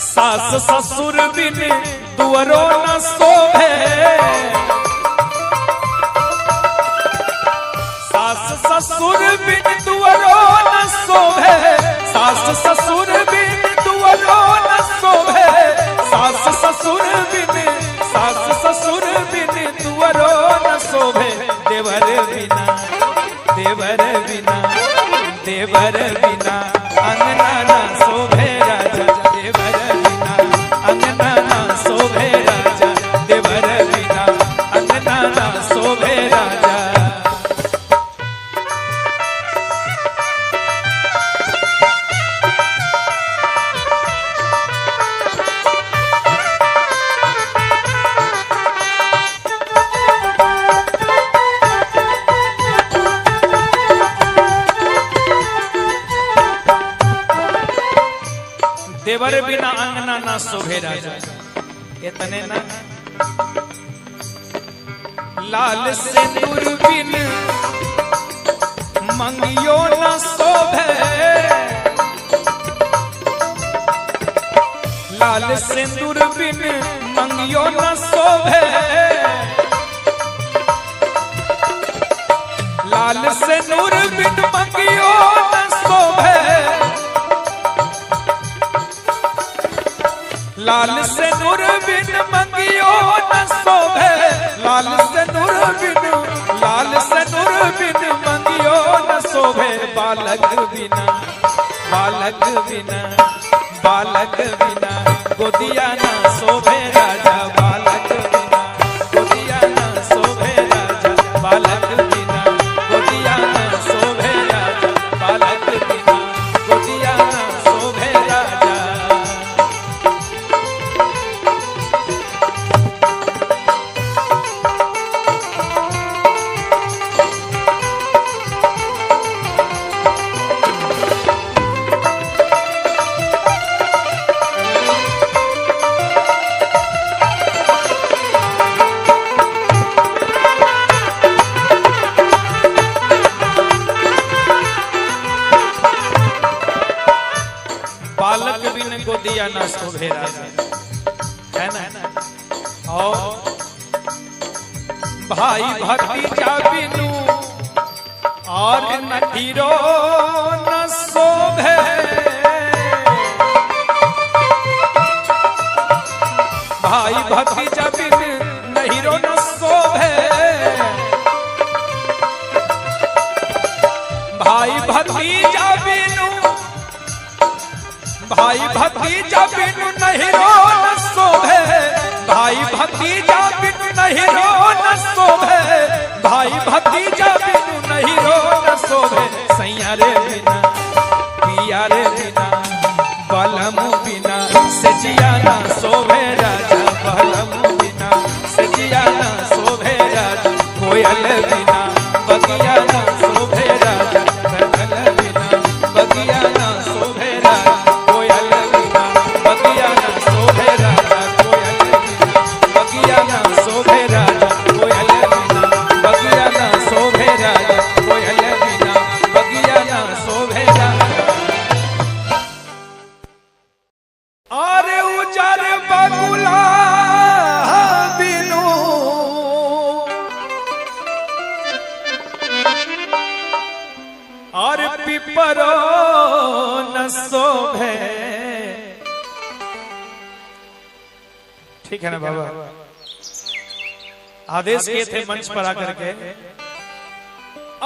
सास ससुर बिन तुअरो न शोभे, सास ससुर बिन तुअरो न शोभे, सास ससुर बिन तुअरो न शोभे, सास ससुर बिन, सास ससुर बिन तुअरो न शोभे, देवर बिना, देवर बिना, देवर बिना अंगना ना शोभे राजा, देवर बिना अंगना ना शोभे राजा, देवर बिना अंगना ना शोभे राजा। देवर बिना अंगना ना शोभे राजा। इतने ना लाल सिंदूर बिन मंगियो न शोभे, लाल सिंदूर बिन मंगियो न शोभे, लाल सिंदूर बिन मंगियो न शोभे, लाल सिंदूर बिन मंगियो न शोभे, लाल सिंदूर बिन, लाल सिंदूर बिन मंगियो न शोभे, बालक बिना, बालक बिना, बालक बिना गोदिया न शोभे राजा, बालक बिना गोदिया न शोभे राजा, बालक बिना गोदिया न शोभे राजा, बालक बिना गोदिया न शोभे राजा। बालक बिन गोदिया ना शोभे राजा, है ना। और भाई भतीजा बिनु और नठीरो न शोभे, भाई भतीजा बिन नहीरो न शोभे, भाई भतीजा बिनु, भाई भतीजा बिनु नहीरो न शोभे, भाई भतीजा बिनु नहीरो न शोभे, भाई भतीजा बिनु नहीरो न शोभे, सैया रे बिना, पिया रे बिना, बलम बिना सजिया ना शोभे राजा, बलम बिना सजिया ना शोभे राजा, कोयल बिना बगिया ना शोभे राजा, कोयल बिना बगिया ना शोभे राजा, कोयल बिना बगिया ना शोभे राजा, कोयल बिना बगिया ना शोभे राजा, कोयल बिना बगिया ना शोभे राजा, कोयल बिना बगिया ना शोभे राजा। अरे उजर बगुला बिनु और पिपरो न शोभे, ठीक है ना बाबा। आदेश किए थे मंच पर आकर के,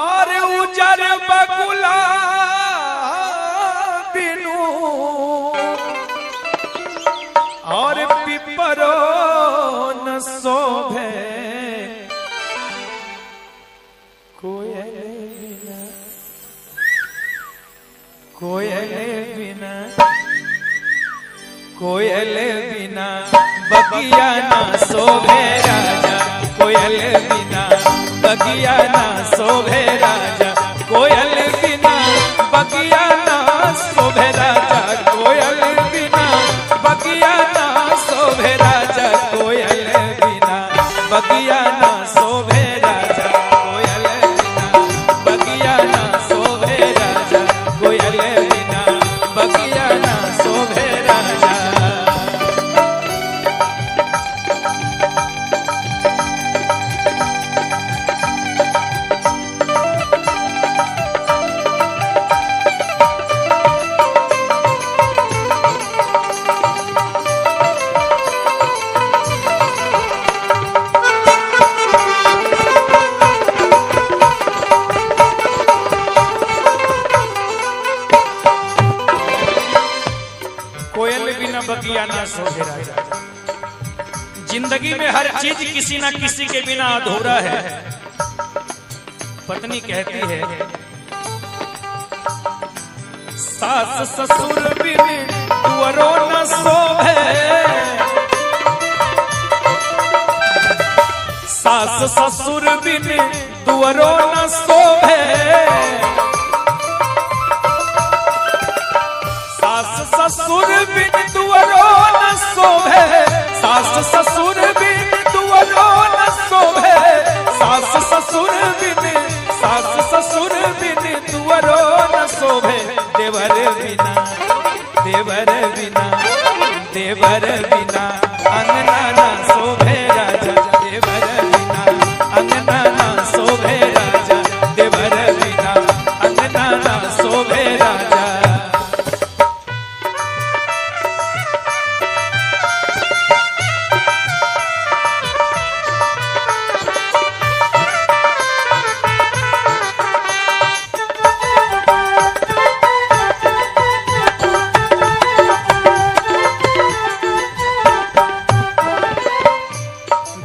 और उजर बगुला बिनु और पिपरो न शोभे, कोयल बिना, कोयल बिना, कोयल बिना बगिया ना शोभे राजा, कोयल बिना बगिया ना शोभे राजा, कोयल बिना बगिया शोभे राजा। जिंदगी में हर चीज किसी न किसी के बिना अधूरा है। पत्नी कहती है सास ससुर बिन तुअरो न शोभे, सास ससुर बिन तुअरो न शोभे, सास ससुर बिन तुअरो न शोभे, सास ससुर बिन तुअरो न शोभे, सास ससुर बिन, सास ससुर बिन तुअरो न शोभे, देवर बिना, देवर बिना, देवर बिना अंगना ना शोभे राजा, देवर बिना अंगना ना शोभे राजा, देवर बिना अंगना ना शोभे राजा।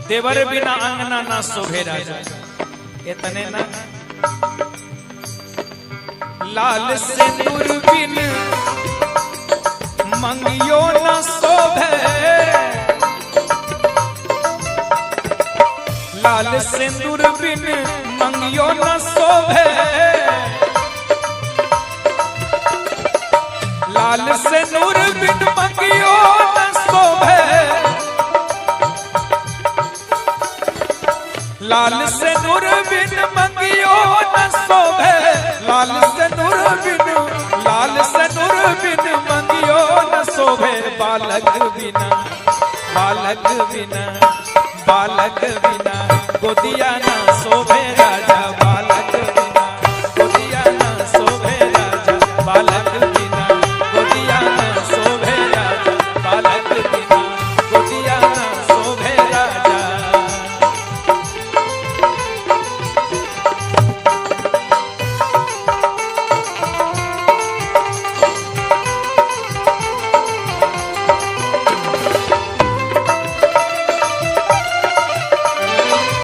देवर बिना अंगना ना शोभे राजा। इतने ना लाल सिंदूर बिन मंगियो न शोभे, लाल सिंदूर बिन मंगियो न शोभे, लाल सिंदूर बिन मंगियो न शोभे, लाल सिंदूर बिन मंगियो न शोभे, लाल सिंदूर बिन, लाल सिंदूर बिन मंगियो न शोभे, बालक बिना, बालक बिना, बालक बिना गोदिया न शोभे राजा।